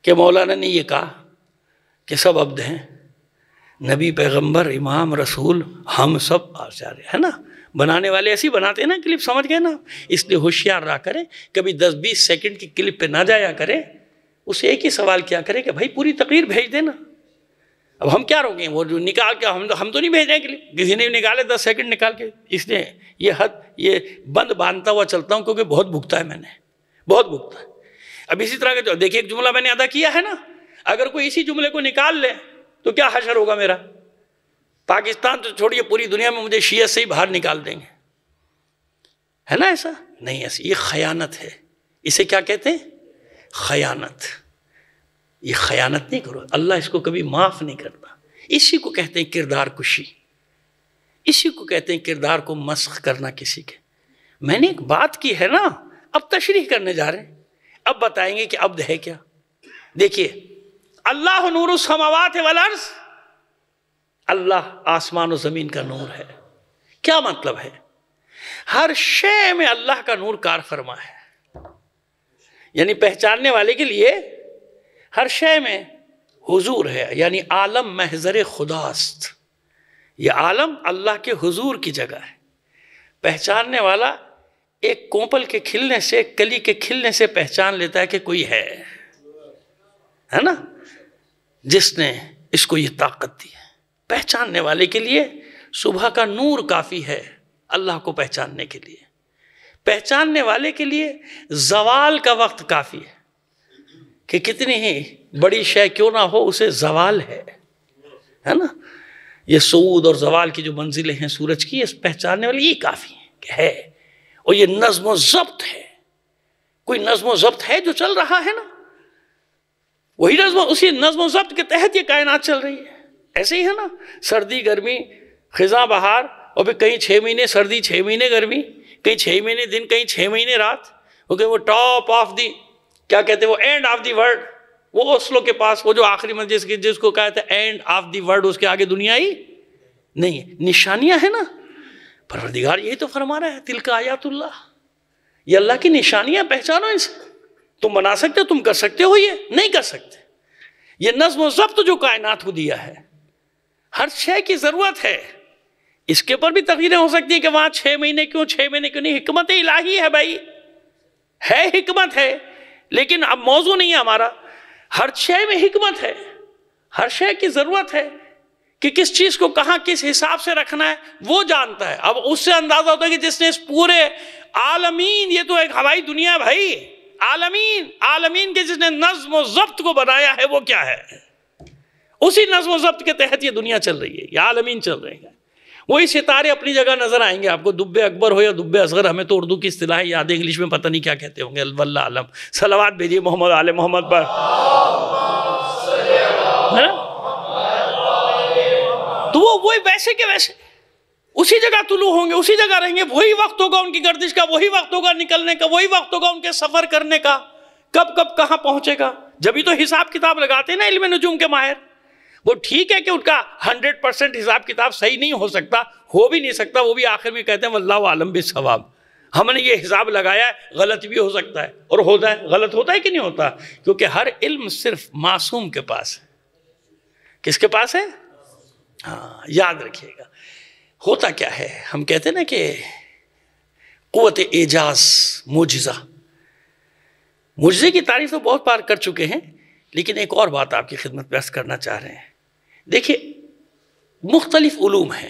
کہ مولانا نے یہ کہا کہ سب عبد ہیں، نبی، پیغمبر، امام، رسول، ہم سب آچارے، ہے نا؟ بنانے والے ایسی بناتے ہیں نا کلپ، سمجھ گئے نا؟ اس لیے ہوشیار رہا کریں، کبھی 10-20 سیکنڈ کی کلپ پہ نہ جایا کریں، اسے ایک ہی سوال کیا کریں کہ بھائی پوری تقریر بھیج دینا۔ اب ہم کیا روکیں، وہ جو نکال کے ہم تو نہیں بھیج رہے ہیں کلپ، کسی نے نکالے 10 سیکنڈ نکال کے، اس لیے یہ بند باندھتا ہوا چلتا ہوں کیونکہ بہت بھگتا ہے، میں نے بہت بھگتا ہے۔ اب اسی طرح کے دیکھیے ایک جملہ میں نے ادا کیا ہے نا، اگر کوئی اسی جملے کو نکال لے تو کیا حشر ہوگا میرا؟ پاکستان تو چھوڑیے، پوری دنیا میں مجھے شیعہ سے ہی باہر نکال دیں گے، ہے نا؟ ایسا نہیں، ایسا یہ خیانت ہے، اسے کیا کہتے ہیں؟ خیانت۔ یہ خیانت نہیں کرو، اللہ اس کو کبھی معاف نہیں کرتا، اسی کو کہتے ہیں کردار کشی، اسی کو کہتے ہیں کردار کو مسخ کرنا کسی کے۔ میں نے ایک بات کی ہے نا، اب تشریح کرنے جا رہے ہیں، اب بتائیں گے کہ عبد ہے کیا۔ دیکھیے، اللہ نور السماوات والارض، اللہ آسمان و زمین کا نور ہے۔ کیا مطلب ہے؟ ہر شے میں اللہ کا نور کار فرما ہے، یعنی پہچاننے والے کے لیے ہر شے میں حضور ہے، یعنی عالم محضر خداست، یہ عالم اللہ کے حضور کی جگہ ہے۔ پہچاننے والا ایک کوپل کے کھلنے سے، ایک کلی کے کھلنے سے پہچان لیتا ہے کہ کوئی ہے نا، جس نے اس کو یہ طاقت دی ہے۔ پہچاننے والے کے لیے صبح کا نور کافی ہے اللہ کو پہچاننے کے لیے، پہچاننے والے کے لیے زوال کا وقت کافی ہے، کہ کتنی ہی بڑی شے کیوں نہ ہو اسے زوال ہے نا؟ یہ صعود اور زوال کی جو منزلیں ہیں سورج کی، اس پہچاننے والے یہ کافی ہیں کہ ہے، اور یہ نظم و ضبط ہے۔ کوئی نظم و ضبط ہے جو چل رہا ہے نا، وہی اسی نظم و ضبط کے تحت یہ کائنات چل رہی ہے۔ ایسے ہی ہے نا، سردی گرمی، خزاں بہار، اور پھر کہیں 6 مہینے سردی، 6 مہینے گرمی، کہیں 6 مہینے دن، کہیں 6 مہینے رات، کیونکہ وہ ٹاپ آف دی کیا کہتے ہیں وہ اینڈ آف دی ورلڈ، وہ اوسلو کے پاس وہ جو آخری مسجد جس کو کہتے ہیں اینڈ آف دی ورلڈ، اس کے آگے دنیا ہی نہیں ہے. نشانیاں ہیں نا، پروردگار یہی تو فرما رہا ہے تلک آیات اللہ، یہ اللہ کی نشانیاں، پہچانو ان سے. تم بنا سکتے ہو، تم کر سکتے ہو، یہ نہیں کر سکتے. یہ نظم و ضبط جو کائنات کو دیا ہے، ہر شے کی ضرورت ہے. اس کے اوپر بھی تغیریں ہو سکتی ہیں کہ وہاں 6 مہینے کیوں، 6 مہینے کیوں نہیں. حکمت الہی ہے بھائی، ہے حکمت ہے، لیکن اب موضوع نہیں ہے ہمارا. ہر شے میں حکمت ہے، ہر شے کی ضرورت ہے کہ کس چیز کو کہاں کس حساب سے رکھنا ہے وہ جانتا ہے. اب اس سے اندازہ ہوتا ہے کہ جس نے اس پورے عالمین، یہ تو ایک ہوائی دنیا بھائی، عالمین کے جس نے نظم و ضبط کو بنایا ہے وہ کیا ہے، اسی نظم و ضبط کے تحت یہ دنیا چل رہی ہے، یہ عالمین چل رہے ہیں. وہی ستارے اپنی جگہ نظر آئیں گے آپ کو، دب اکبر ہو یا دب اصغر، ہمیں تو اردو کی اصطلاح یاد ہے، انگلش میں پتہ نہیں کیا کہتے ہوں گے، واللہ عالم. صلوات بھیجیے محمد آل محمد پر. تو وہ وہی ویسے کے ویسے اسی جگہ طلوع ہوں گے، اسی جگہ رہیں گے. وہی وقت ہوگا ان کی گردش کا، وہی وقت ہوگا نکلنے کا، وہی وقت ہوگا ان کے سفر کرنے کا، کب کہاں پہنچے گا. جبھی تو حساب کتاب لگاتے ہیں نا علم نجوم کے ماہر. وہ ٹھیک ہے کہ ان کا 100% حساب کتاب صحیح نہیں ہو سکتا، ہو بھی نہیں سکتا، وہ بھی آخر میں کہتے ہیں واللہ عالم بالصواب. ہم نے یہ حساب لگایا ہے، غلط بھی ہو سکتا ہے اور ہوتا ہے. غلط ہوتا ہے کہ نہیں ہوتا؟ کیونکہ ہر علم صرف معصوم کے پاس ہے. کس کے پاس ہے؟ ہاں یاد رکھیے گا. ہوتا کیا ہے، ہم کہتے ہیں نا کہ قوت اعجاز، معجزہ. معجزے کی تعریف تو بہت بار کر چکے ہیں، لیکن ایک اور بات آپ کی خدمت پیش کرنا چاہ رہے ہیں. دیکھیے مختلف علوم ہیں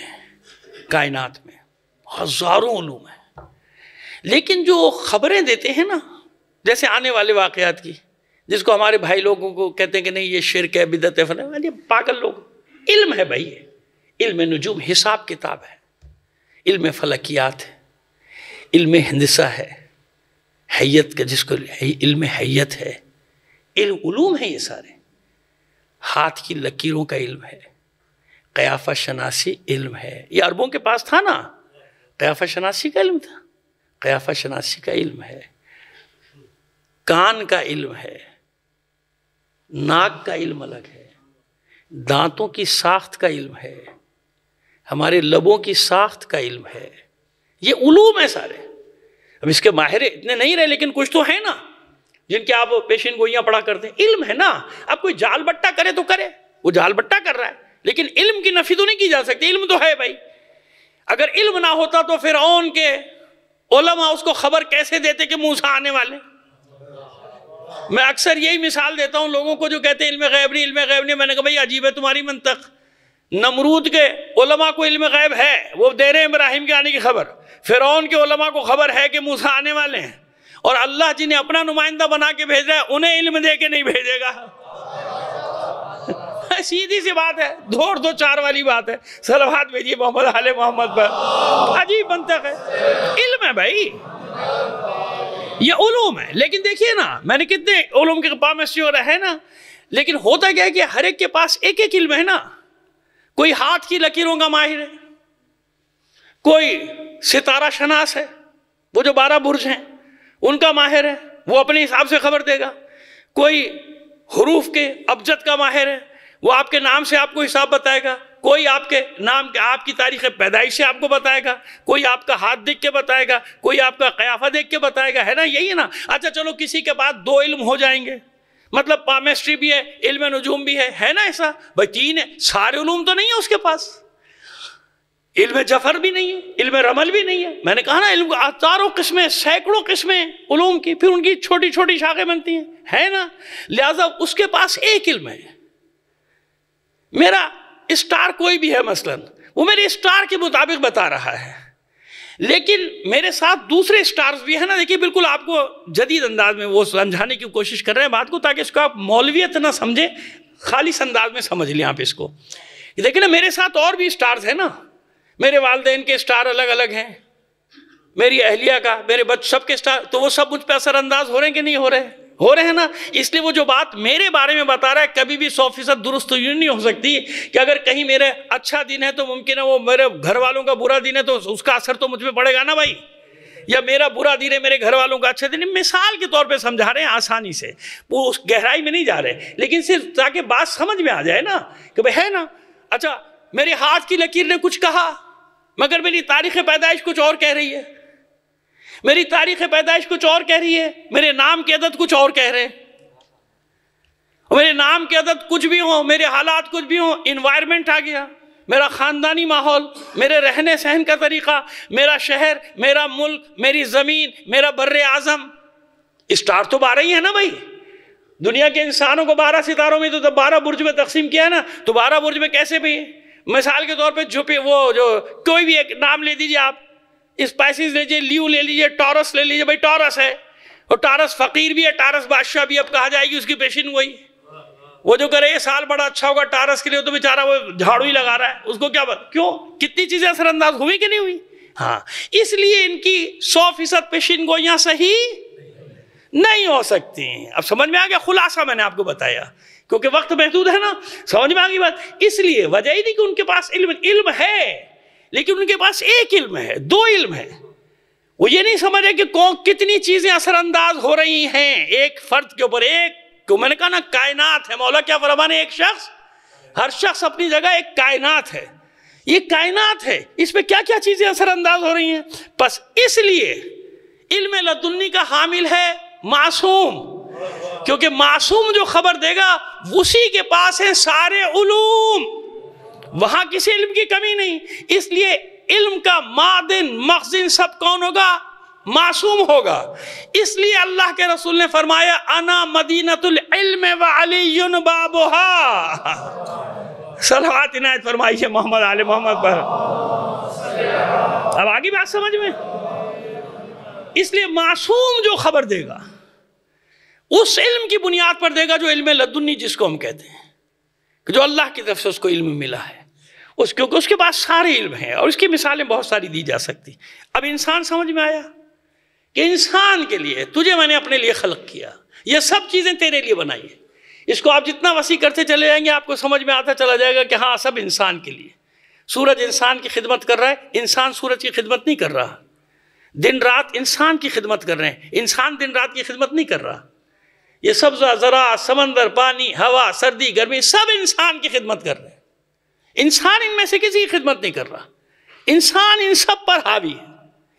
کائنات میں، ہزاروں علوم ہیں، لیکن جو خبریں دیتے ہیں نا، جیسے آنے والے واقعات کی، جس کو ہمارے بھائی لوگوں کو کہتے ہیں کہ نہیں یہ شرک ہے، بدعت ہے، فلاں، یہ پاگل لوگ. علم ہے بھائی، علم نجوم حساب کتاب ہے، علم فلکیات ہے، علم ہندسہ ہے، حیت کا جس کو علم حیت ہے. علوم ہے یہ سارے. ہاتھ کی لکیروں کا علم ہے، قیافہ شناسی علم ہے. یہ عربوں کے پاس تھا نا، قیافہ شناسی کا علم تھا، قیافہ شناسی کا علم ہے. کان کا علم ہے، ناک کا علم الگ ہے، دانتوں کی ساخت کا علم ہے، ہمارے لبوں کی ساخت کا علم ہے. یہ علوم ہے سارے. اب اس کے ماہر اتنے نہیں رہے، لیکن کچھ تو ہیں نا جن کے آپ پیشین گوئیاں پڑھا کرتے ہیں. علم ہے نا. اب کوئی جال بٹا کرے تو کرے، وہ جال بٹا کر رہا ہے، لیکن علم کی نفی تو نہیں کی جا سکتی. علم تو ہے بھائی. اگر علم نہ ہوتا تو فرعون کے علماء اس کو خبر کیسے دیتے کہ موسیٰ آنے والے. میں اکثر یہی مثال دیتا ہوں لوگوں کو جو کہتے ہیں علم غیب نہیں، علم غیب نہیں. میں نے کہا بھائی عجیب ہے تمہاری منطق. نمرود کے علماء کو علم غیب ہے، وہ دے رہے ہیں ابراہیم کے آنے کی خبر. فرعون کے علماء کو خبر ہے کہ موسیٰ آنے والے ہیں، اور اللہ جنہیں اپنا نمائندہ بنا کے بھیج رہا ہے انہیں علم دے کے نہیں بھیجے گا. سیدھی سی بات ہے، دھوڑ دو چار والی بات ہے. صلوات بھیجیے محمد آل محمد پر. عجیب منطق ہے. علم ہے بھائی، یہ علوم ہے. لیکن دیکھیے نا، میں نے کتنے علوم کے پامسٹری اور ہے نا، لیکن ہوتا کیا ہے کہ ہر ایک کے پاس ایک ایک علم ہے نا. کوئی ہاتھ کی لکیروں کا ماہر ہے، کوئی ستارہ شناس ہے، وہ جو 12 برج ہیں ان کا ماہر ہے، وہ اپنے حساب سے خبر دے گا. کوئی حروف کے ابجد کا ماہر ہے، وہ آپ کے نام سے آپ کو حساب بتائے گا. کوئی آپ کے نام آپ کی تاریخ پیدائش سے آپ کو بتائے گا، کوئی آپ کا ہاتھ دیکھ کے بتائے گا، کوئی آپ کا قیافہ دیکھ کے بتائے گا. ہے نا، یہی ہے نا. اچھا چلو کسی کے بعد 2 علم ہو جائیں گے، مطلب پامسٹری بھی ہے، علم نجوم بھی ہے نا. ایسا بھائی 3 ہے، سارے علوم تو نہیں ہے اس کے پاس. علم جفر بھی نہیں ہے، علم رمل بھی نہیں ہے. میں نے کہا نا علم ہزاروں قسمیں، سینکڑوں قسمیں علوم کی، پھر ان کی چھوٹی چھوٹی شاخیں بنتی ہیں، ہے نا. لہذا اس کے پاس ایک علم ہے. میرا اسٹار کوئی بھی ہے مثلا، وہ میرے اسٹار کے مطابق بتا رہا ہے، لیکن میرے ساتھ دوسرے اسٹارز بھی ہیں نا. دیکھیے بالکل آپ کو جدید انداز میں وہ سمجھانے کی کوشش کر رہے ہیں بات کو، تاکہ اس کو آپ مولویت نہ سمجھیں، خالص انداز میں سمجھ لیں آپ اس کو. دیکھیں نا میرے ساتھ اور بھی اسٹارز ہیں نا. میرے والدین کے اسٹار الگ الگ ہیں، میری اہلیہ کا، میرے بچے، سب کے اسٹار. تو وہ سب مجھ پہ اثر انداز ہو رہے ہیں کہ نہیں ہو رہے؟ ہو رہے ہیں نا. اس لیے وہ جو بات میرے بارے میں بتا رہا ہے کبھی بھی 100% درست تو نہیں ہو سکتی کہ اگر کہیں میرے اچھا دن ہے تو ممکن ہے وہ میرے گھر والوں کا برا دن ہے تو اس کا اثر تو مجھ پہ پڑے گا نا بھائی. یا میرا برا دن ہے میرے گھر والوں کا اچھا دن ہے، مثال کے طور پہ سمجھا رہے ہیں آسانی سے، وہ اس گہرائی میں نہیں جا رہے، لیکن صرف تاکہ بات سمجھ میں آ جائے نا کہ بھئی ہے نا، اچھا میرے ہاتھ کی لکیر نے کچھ کہا مگر میری تاریخ پیدائش کچھ اور کہہ رہی ہے، میری تاریخ پیدائش کچھ اور کہہ رہی ہے، میرے نام کے عدد کچھ اور کہہ رہے ہیں، میرے نام کے عدد کچھ بھی ہوں، میرے حالات کچھ بھی ہوں، انوائرمنٹ آ گیا، میرا خاندانی ماحول، میرے رہنے سہن کا طریقہ، میرا شہر، میرا ملک، میری زمین، میرا بر اعظم، اسٹار تو 12 ہی ہے نا بھائی، دنیا کے انسانوں کو 12 ستاروں میں تو 12 برج میں تقسیم کیا ہے نا، تو 12 برج میں کیسے بھی؟ مثال کے طور پہ وہ جو کوئی بھی ایک نام لے دیجئے آپ، اسپائسیز لے لیجئے، لیو لے لیجئے، ٹورس لے لیجئے، بھائی ٹورس ہے، اور ٹورس فقیر بھی ہے، ٹورس بادشاہ بھی، اب کہا جائے گی اس کی پیشن وہی، وہ جو کرے یہ سال بڑا اچھا ہوگا ٹارس کے لیے، تو بیچارہ وہ جھاڑو ہی لگا رہا ہے، اس کو کیا بات؟ کیوں؟ کتنی چیزیں اثر انداز ہوئی کہ نہیں ہوئی؟ ہاں، اس لیے ان کی 100% پیشین گوئیاں صحیح نہیں ہو سکتی ہیں۔ اب سمجھ میں آ گیا؟ خلاصہ میں نے آپ کو بتایا، کیونکہ وقت محدود ہے نا، سمجھ میں آ گئی بات؟ اس لیے وجہ ہی نہیں کہ ان کے پاس علم ہے، لیکن ان کے پاس ایک علم ہے، 2 علم ہے، وہ یہ نہیں سمجھ رہے کہ کتنی چیزیں اثر انداز ہو رہی ہیں ایک فرد کے اوپر، ایک کو میں نے کہا نا کائنات ہے، مولا کیا فرمانے، ایک شخص، ہر شخص اپنی جگہ ایک کائنات ہے، یہ کائنات ہے، اس پہ کیا کیا چیزیں اثر انداز ہو رہی ہیں، بس اس لیے علم لدنی کا حامل ہے معصوم، کیونکہ معصوم جو خبر دے گا اسی کے پاس ہیں سارے علوم، وہاں کسی علم کی کمی نہیں، اس لیے علم کا معدن مخزن سب کون ہوگا؟ معصوم ہوگا۔ اس لیے اللہ کے رسول نے فرمایا انا مدینۃ العلم وعلی بابھا، صلوات عنایت فرمائیے محمد آل محمد پر۔ اب آگے بات سمجھ میں؟ اس لیے معصوم جو خبر دے گا اس علم کی بنیاد پر دے گا جو علم لدنی جس کو ہم کہتے ہیں، کہ جو اللہ کی طرف سے اس کو علم ملا ہے، کیونکہ اس کے پاس سارے علم ہیں، اور اس کی مثالیں بہت ساری دی جا سکتی۔ اب انسان سمجھ میں آیا کہ انسان کے لیے تجھے میں نے اپنے لیے خلق کیا، یہ سب چیزیں تیرے لیے بنائی ہیں، اس کو آپ جتنا وسیع کرتے چلے جائیں گے آپ کو سمجھ میں آتا چلا جائے گا کہ ہاں سب انسان کے لیے۔ سورج انسان کی خدمت کر رہا ہے، انسان سورج کی خدمت نہیں کر رہا، دن رات انسان کی خدمت کر رہے ہیں، انسان دن رات کی خدمت نہیں کر رہا، یہ سبزہ، زراعت، سمندر، پانی، ہوا، سردی، گرمی، سب انسان کی خدمت کر رہے ہیں، انسان ان میں سے کسی کی خدمت نہیں کر رہا، انسان ان سب پر حاوی ہے،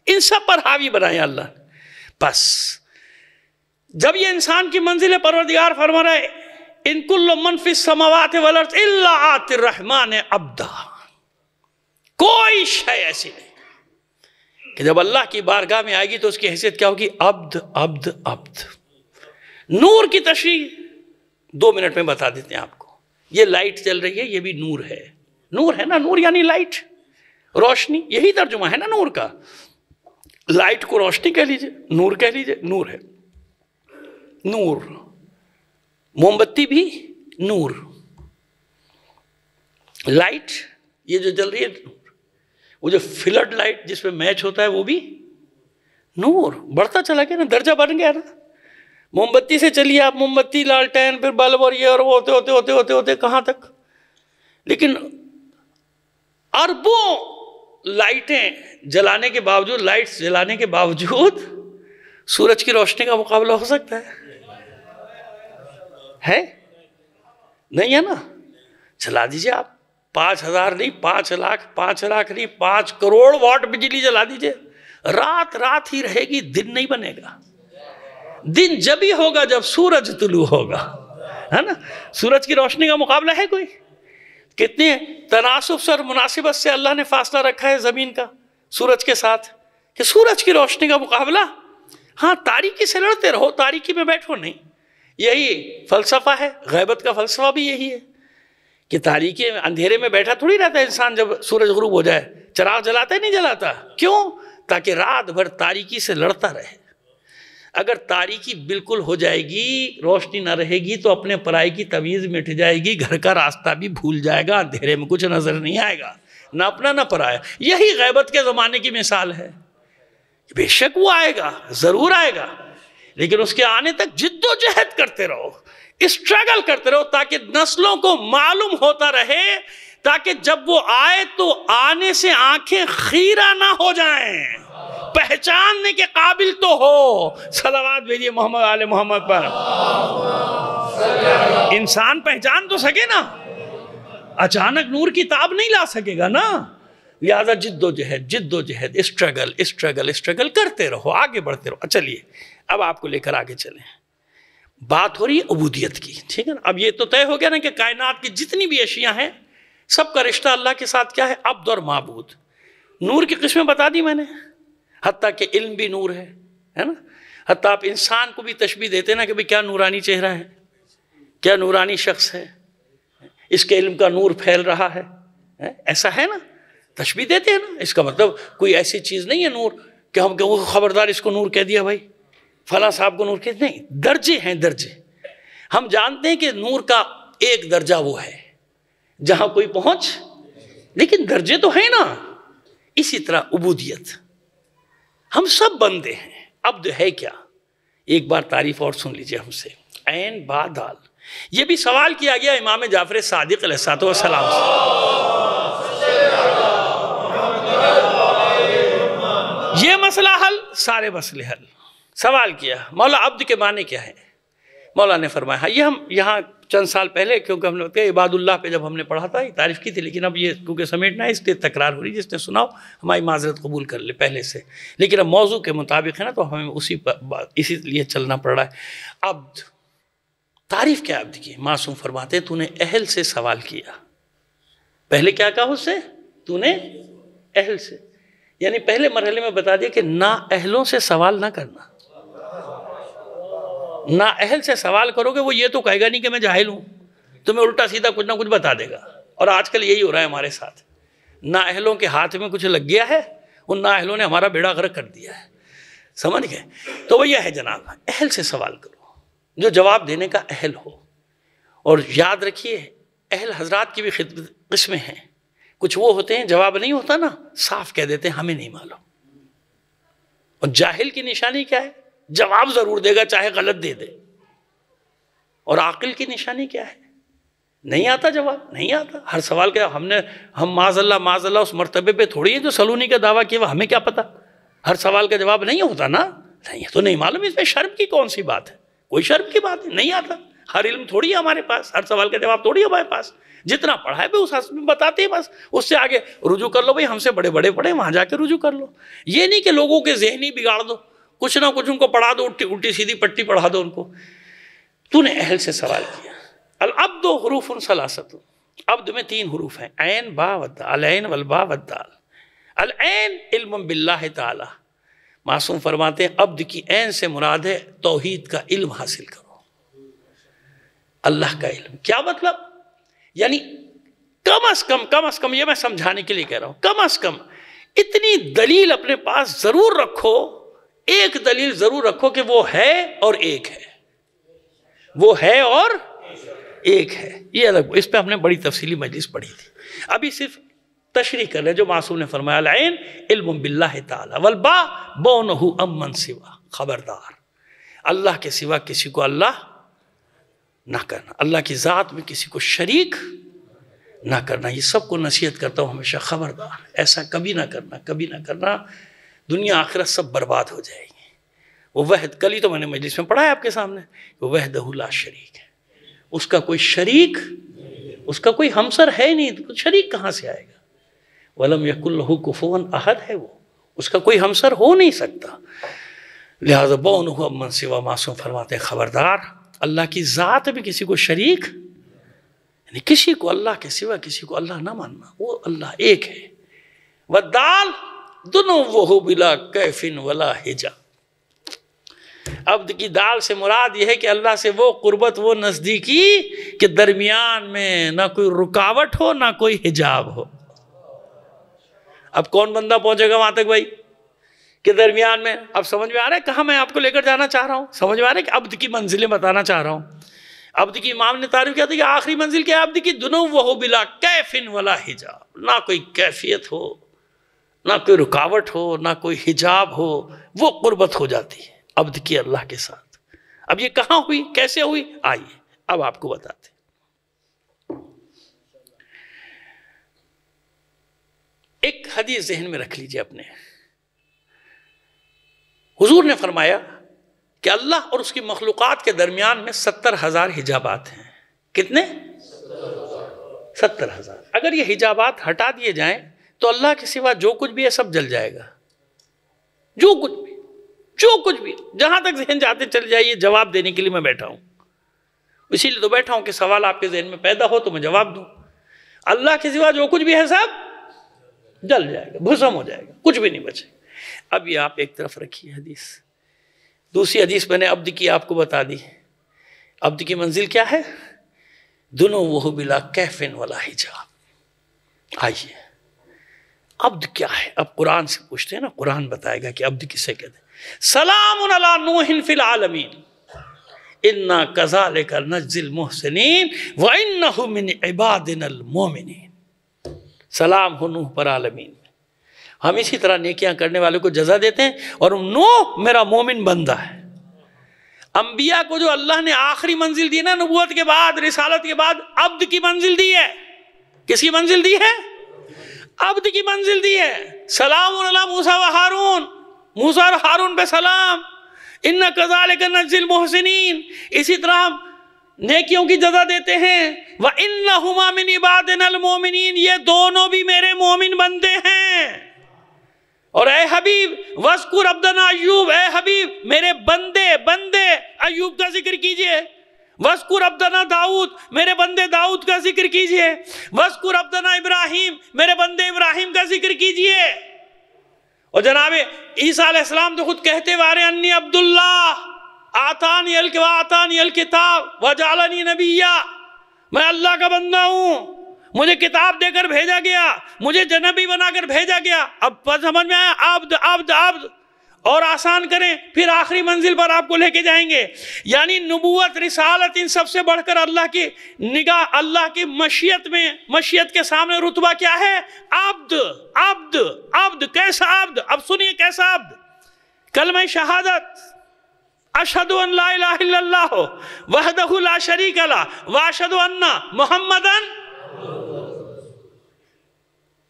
ان سب پر حاوی بنایا اللہ نے۔ بس جب یہ انسان کی منزل پروردگار فرما رہا ہے ان کل من فی السماوات والارض الا آتی الرحمن عبدا، کوئی شے ایسی نہیں کہ جب اللہ کی بارگاہ میں آئے گی تو اس کی حیثیت کیا ہوگی؟ عبد عبد عبد۔ نور کی تشریح 2 منٹ میں بتا دیتے ہیں آپ کو، یہ لائٹ چل رہی ہے، یہ بھی نور ہے، نور ہے نا، نور یعنی لائٹ، روشنی، یہی ترجمہ ہے نا نور کا، لائٹ کو روشنی کہہ لیجئے، نور کہہ لیجئے، نور ہے، نور، موم بتی بھی نور، لائٹ یہ جو جل رہی ہے نور، وہ جو فلڈ لائٹ جس پہ میچ ہوتا ہے وہ بھی نور، بڑھتا چلا گیا نا، درجہ بڑھ گیا نا، موم بتی سے چلیے آپ، موم بتی، لالٹین، پھر بلب، اور یہ، اور وہ ہوتے ہوتے ہوتے ہوتے ہوتے کہاں تک، لیکن اربوں لائٹیں جلانے کے باوجود، لائٹس جلانے کے باوجود سورج کی روشنی کا مقابلہ ہو سکتا ہے؟ نہیں ہے نا؟ چلا دیجئے آپ 5000 نہیں، 5 لاکھ، 5 لاکھ نہیں، 5 کروڑ واٹ بجلی جلا دیجئے، رات رات ہی رہے گی، دن نہیں بنے گا۔ دن جب ہی ہوگا جب سورج طلوع ہوگا، ہے نا؟ سورج کی روشنی کا مقابلہ ہے کوئی؟ کتنے تناسب سے اور مناسبت سے اللہ نے فاصلہ رکھا ہے زمین کا سورج کے ساتھ، کہ سورج کی روشنی کا مقابلہ، ہاں تاریکی سے لڑتے رہو، تاریکی میں بیٹھو نہیں، یہی فلسفہ ہے، غیبت کا فلسفہ بھی یہی ہے کہ تاریکی اندھیرے میں بیٹھا تھوڑی رہتا ہے انسان، جب سورج غروب ہو جائے چراغ جلاتا ہے نہیں جلاتا، کیوں؟ تاکہ رات بھر تاریکی سے لڑتا رہے۔ اگر تاریکی بالکل ہو جائے گی، روشنی نہ رہے گی تو اپنے پرائی کی تمیز مٹ جائے گی، گھر کا راستہ بھی بھول جائے گا، اندھیرے میں کچھ نظر نہیں آئے گا، نہ اپنا نہ پرایا۔ یہی غیبت کے زمانے کی مثال ہے، بے شک وہ آئے گا، ضرور آئے گا، لیکن اس کے آنے تک جد و جہد کرتے رہو، اسٹرگل کرتے رہو، تاکہ نسلوں کو معلوم ہوتا رہے تاکہ جب وہ آئے تو آنے سے آنکھیں خیرہ نہ ہو جائیں، پہچاننے کے قابل تو ہو۔ صلوات بھیجیے محمد آل محمد پر۔ انسان پہچان تو سکے نا، اچانک نور کی تاب نہیں لا سکے گا نا، لہذا جد و جہد اسٹرگل کرتے رہو، آگے بڑھتے رہو۔ چلیے اب آپ کو لے کر آگے چلیں، بات ہو رہی ہے عبودیت کی، ٹھیک ہے نا۔ اب یہ تو طے ہو گیا نا کہ کائنات کی جتنی بھی اشیاء ہیں سب کا رشتہ اللہ کے ساتھ کیا ہے؟ عبد اور معبود۔ نور کی قسمیں بتا دی میں نے، حتیٰ کہ علم بھی نور ہے نا، حتیٰ آپ انسان کو بھی تشبیہ دیتے نا کہ بھئی کیا نورانی چہرہ ہے، کیا نورانی شخص ہے، اس کے علم کا نور پھیل رہا ہے، ایسا ہے نا، تشبیہ دیتے ہیں نا۔ اس کا مطلب کوئی ایسی چیز نہیں ہے نور کہ ہم کہ وہ خبردار اس کو نور کہہ دیا بھائی، فلاں صاحب کو نور کہہ دیا، نہیں، درجے ہیں درجے۔ ہم جانتے ہیں کہ نور کا ایک درجہ وہ ہے جہاں کوئی پہنچ، لیکن درجے تو ہیں نا۔ اسی طرح عبودیت، ہم سب بندے ہیں، عبد ہے کیا؟ ایک بار تعریف اور سن لیجئے ہم سے، عین با دال۔ یہ بھی سوال کیا گیا امام جعفر صادق علیہ السلام سے، یہ مسئلہ حل، سارے مسئلے حل۔ سوال کیا مولا عبد کے معنی کیا ہے؟ مولا نے فرمایا، یہ ہم یہاں چند سال پہلے، کیونکہ ہم نے عباد اللہ پہ جب ہم نے پڑھا تھا یہ تعریف کی تھی، لیکن اب یہ کیونکہ سمیٹنا ہے اس لیے تکرار ہو رہی، جس نے سناؤ ہماری معذرت قبول کر لے پہلے سے، لیکن اب موضوع کے مطابق ہے نا تو ہمیں اسی لیے چلنا پڑ رہا ہے۔ عبد، تعریف کیا عبد کی؟ معصوم فرماتے تو نے اہل سے سوال کیا۔ پہلے کیا کہا اس سے؟ تو نے اہل سے، یعنی پہلے مرحلے میں بتا دیا کہ نا اہلوں سے سوال نہ کرنا۔ نا اہل سے سوال کرو گے وہ یہ تو کہے گا نہیں کہ میں جاہل ہوں، تمہیں الٹا سیدھا کچھ نہ کچھ بتا دے گا، اور آج کل یہی ہو رہا ہے ہمارے ساتھ۔ نا اہلوں کے ہاتھ میں کچھ لگ گیا ہے، ان نا اہلوں نے ہمارا بیڑا غرق کر دیا ہے، سمجھ گئے؟ تو وہ یہ ہے جناب، اہل سے سوال کرو جو جواب دینے کا اہل ہو۔ اور یاد رکھیے اہل حضرات کی بھی قسمیں ہیں، کچھ وہ ہوتے ہیں جواب نہیں ہوتا نا صاف کہہ دیتے ہیں ہمیں نہیں معلوم، اور جاہل کی نشانی کیا ہے؟ جواب ضرور دے گا چاہے غلط دے دے۔ اور عاقل کی نشانی کیا ہے؟ نہیں آتا جواب، نہیں آتا، ہر سوال کا ہم معاذ اللہ اس مرتبے پہ تھوڑی ہے جو سلونی کا دعویٰ کیا، ہمیں کیا پتا، ہر سوال کا جواب نہیں ہوتا نا، نہیں تو نہیں معلوم، اس میں شرم کی کون سی بات ہے؟ کوئی شرم کی بات نہیں آتا، ہر علم تھوڑی ہے ہمارے پاس، ہر سوال کا جواب تھوڑی ہے ہمارے پاس، جتنا پڑھا ہے اس حسب میں بتاتے ہیں بس، اس سے آگے رجوع کر لو بھائی، ہم سے بڑے بڑے پڑھے وہاں جا کے رجوع کر لو۔ یہ نہیں کہ لوگوں کے ذہنی بگاڑ دو، کچھ نہ کچھ ان کو پڑھا دو، الٹی سیدھی پٹی پڑھا دو ان کو۔ تو نے اہل سے سوال کیا۔ العبد حروف ثلاثۃ، عبد میں 3 حروف ہیں، عین با والدال، العین والبا والدال۔ العین علم باللہ تعالی، معصوم فرماتے ہیں عبد کی عین سے مراد ہے توحید کا علم حاصل کرو، اللہ کا علم۔ کیا مطلب؟ یعنی کم از کم یہ میں سمجھانے کے لیے کہہ رہا ہوں، کم از کم اتنی دلیل اپنے پاس ضرور رکھو، ایک دلیل ضرور رکھو کہ وہ ہے اور ایک ہے، وہ ہے اور ایک ہے۔ یہ الگ، اس پہ ہم نے بڑی تفصیلی مجلس پڑھی تھی، ابھی صرف تشریح کر رہے جو معصوم نے فرمایا، العین علم باللہ تعالی والبا بونہ امن سوا، خبردار اللہ کے سوا کسی کو اللہ نہ کرنا، اللہ کی ذات میں کسی کو شریک نہ کرنا۔ یہ سب کو نصیحت کرتا ہوں ہمیشہ، خبردار ایسا کبھی نہ کرنا، کبھی نہ کرنا، دنیا آخرت سب برباد ہو جائے گی۔ وہ وحد، کل ہی تو میں نے مجلس میں پڑھا ہے آپ کے سامنے، وہ وحدہ لا شریک ہے، اس کا کوئی شریک، اس کا کوئی ہمسر ہے نہیں، تو شریک کہاں سے آئے گا؟ وَلَمْ يَكُنْ لَهُ كُفُوًا أَحَدٌ ہے وہ، اس کا کوئی ہمسر ہو نہیں سکتا۔ لہذا بَوْنُهُ عَمَّنْ سِوَى، معصوم فرماتے ہیں خبردار اللہ کی ذات میں کسی کو شریک، یعنی کسی کو اللہ کے سوا کسی کو اللہ نہ ماننا، وہ اللہ ایک ہے۔ وَالدَّالِ دُنُوُّهُ بِلَا كَيْفٍ وَلَا حِجَابٍ، عبد کی دال سے مراد یہ ہے کہ اللہ سے وہ قربت، وہ نزدیکی کہ درمیان میں نہ کوئی رکاوٹ ہو نہ کوئی حجاب ہو۔ اب کون بندہ پہنچے گا وہاں تک بھائی کہ درمیان میں؟ اب سمجھ میں آ رہا ہے کہاں میں آپ کو لے کر جانا چاہ رہا ہوں؟ سمجھ میں آ رہا ہے کہ عبد کی منزلیں بتانا چاہ رہا ہوں۔ عبد کی امام نے تعریف کیا تھا کہ آخری منزل کیا ہے عبد کی؟ دنوّہ بلا کیف ولا حجاب، نہ کوئی کیفیت ہو نہ کوئی رکاوٹ ہو نہ کوئی حجاب ہو، وہ قربت ہو جاتی ہے عبد کی اللہ کے ساتھ۔ اب یہ کہاں ہوئی، کیسے ہوئی؟ آئیے اب آپ کو بتاتے۔ ایک حدیث ذہن میں رکھ لیجئے اپنے، حضور نے فرمایا کہ اللہ اور اس کی مخلوقات کے درمیان میں 70,000 حجابات ہیں۔ کتنے؟ 70,000۔ اگر یہ حجابات ہٹا دیے جائیں تو اللہ کے سوا جو کچھ بھی ہے سب جل جائے گا، جو کچھ بھی جہاں تک ذہن جاتے چل جائیے، جواب دینے کے لیے میں بیٹھا ہوں، اسی لیے تو بیٹھا ہوں کہ سوال آپ کے ذہن میں پیدا ہو تو میں جواب دوں۔ اللہ کے سوا جو کچھ بھی ہے سب جل جائے گا، بھسم ہو جائے گا، کچھ بھی نہیں بچے۔ اب یہ آپ ایک طرف رکھیے حدیث، دوسری حدیث میں نے عبد کی آپ کو بتا دی۔ عبد کی منزل کیا ہے؟ دنوہ بلا کیف ولا حجاب۔ آئیے عبد کیا ہے؟ اب قرآن سے پوچھتے ہیں نا، قرآن بتائے گا کہ عبد کسے کہتے ہیں۔ سلام علی نوح فی العالمین انا کذالک نجزی المحسنین وانہ من عبادنا المومنین۔ سلام ہو نوح پر عالمین میں، ہم اسی طرح نیکیاں کرنے والے کو جزا دیتے ہیں، اور نوح میرا مومن بندہ ہے۔ انبیاء کو جو اللہ نے آخری منزل دی نا، نبوت کے بعد، رسالت کے بعد، عبد کی منزل دی ہے۔ کس کی منزل دی ہے؟ عبد کی منزل دی ہے۔ سلام علی موسیٰ و ہارون، موسیٰ اور ہارون پہ سلام، اِنَّا كَذَلِكَ نَجْزِي الْمُحْسِنِينَ، اسی طرح ہم نیکیوں کی جزا دیتے ہیں۔ وَإِنَّهُمَا مِنْ عِبَادِنَا الْمُؤْمِنِينَ، یہ دونوں بھی میرے مومن بندے ہیں۔ اور اے حبیب وَاذْكُرْ عَبْدَنَا ایوب، اے حبیب میرے بندے ایوب کا ذکر کیجئے۔ وَاذْكُرْ عَبْدَنَا داؤد، میرے بندے داؤد کا ذکر کیجئے۔ وَاذْكُرْ عَبْدَنَا ابراہیم، میرے بندے ابراہیم کا ذکر کیجئے۔ اور جناب عیسیٰ علیہ السلام تو خود کہتے وارے انی عبداللہ آتانی الکتاب وجعلنی نبیہ، میں اللہ کا بندہ ہوں، مجھے کتاب دے کر بھیجا گیا، مجھے نبی بنا کر بھیجا گیا۔ اب سمجھ میں آیا؟ عبد عبد عبد، اور آسان کریں پھر آخری منزل پر آپ کو لے کے جائیں گے۔ یعنی نبوت، رسالت، ان سب سے بڑھ کر اللہ کی نگاہ، اللہ کی مشیت کے سامنے رتبہ کیا ہے؟ عبد عبد عبد۔ کیسا عبد؟ اب سنیے کیسا عبد؟ کلمہ شہادت اشہد ان لا الہ الا اللہ وحدہ لا شریک لہ واشہد ان محمدن،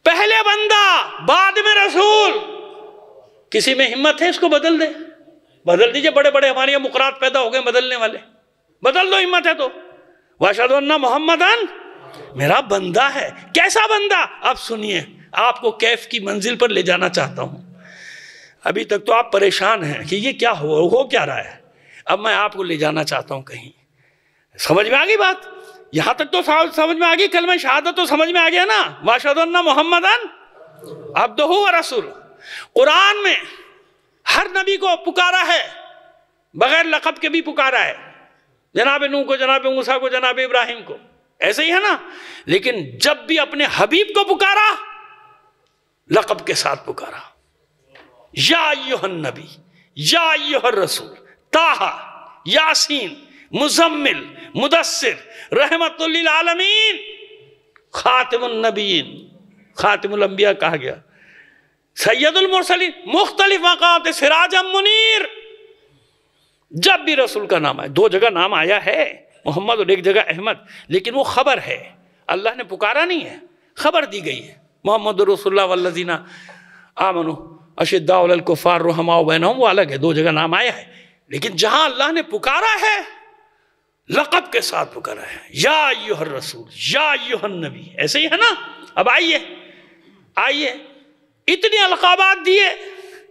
پہلے بندہ بعد میں رسول۔ کسی میں ہمت ہے اس کو بدل دے؟ بدل دیجئے، بڑے بڑے ہمارے یہاں مقررات پیدا ہو گئے بدلنے والے، بدل دو، ہمت ہے تو۔ واشہد ان محمدن، میرا بندہ ہے۔ کیسا بندہ؟ اب سنیے، آپ کو کیف کی منزل پر لے جانا چاہتا ہوں۔ ابھی تک تو آپ پریشان ہیں کہ یہ کیا ہو کیا رہا ہے، اب میں آپ کو لے جانا چاہتا ہوں کہیں۔ سمجھ میں آگئی بات؟ یہاں تک تو سمجھ میں آگئی، کلمہ شہادت تو سمجھ میں آگیا نا، واشہد ان محمدن عبدہ و رسول۔ قرآن میں ہر نبی کو پکارا ہے، بغیر لقب کے بھی پکارا ہے، جناب نوح کو، جناب موسیٰ کو، جناب ابراہیم کو، ایسے ہی ہے نا۔ لیکن جب بھی اپنے حبیب کو پکارا، لقب کے ساتھ پکارا، یا ایہا النبی، یا ایہا الرسول، طٰہٰ، یاسین، مزمل، مدثر، رحمت للعالمین، خاتم النبیین، خاتم الانبیاء کہا گیا، سید المرسلین، مختلف مقامات، سراج منیر۔ جب بھی رسول کا نام آئے، دو جگہ نام آیا ہے محمد اور ایک جگہ احمد، لیکن وہ خبر ہے، اللہ نے پکارا نہیں ہے، خبر دی گئی ہے۔ محمد رسول اللہ والذین آمنوا اشداء علی الکفار رحماء بینہم، وہ الگ ہے، دو جگہ نام آیا ہے۔ لیکن جہاں اللہ نے پکارا ہے، لقب کے ساتھ پکارا ہے، یا ایہا الرسول، یا ایہا النبی، ایسے ہی ہے نا۔ اب آئیے اتنی القابات دیے،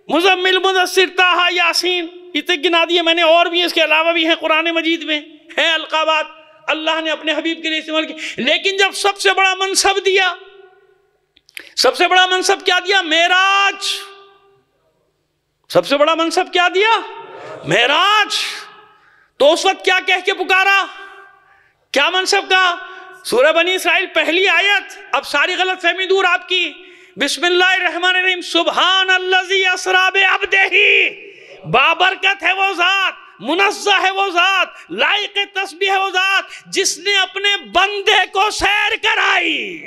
مزمل، مدثر، طٰہٰ، یاسین، اتنے گنا دیے میں نے، اور بھی اس کے علاوہ بھی ہیں قرآن مجید میں، ہیں القابات اللہ نے اپنے حبیب کے لیے استعمال کی۔ لیکن جب سب سے بڑا منصب دیا، سب سے بڑا منصب کیا دیا؟ معراج۔ سب سے بڑا منصب کیا دیا؟ معراج۔ تو اس وقت کیا کہہ کے پکارا؟ کیا منصب کا؟ سورہ بنی اسرائیل پہلی آیت، اب ساری غلط فہمی دور آپ کی۔ بسم اللہ الرحمن الرحیم، سبحان الذی اسریٰ بعبدہ، بابرکت ہے وہ ذات، منزہ ہے وہ ذات، لائق تسبیح ہے وہ ذات جس نے اپنے بندے کو سیر کرائی۔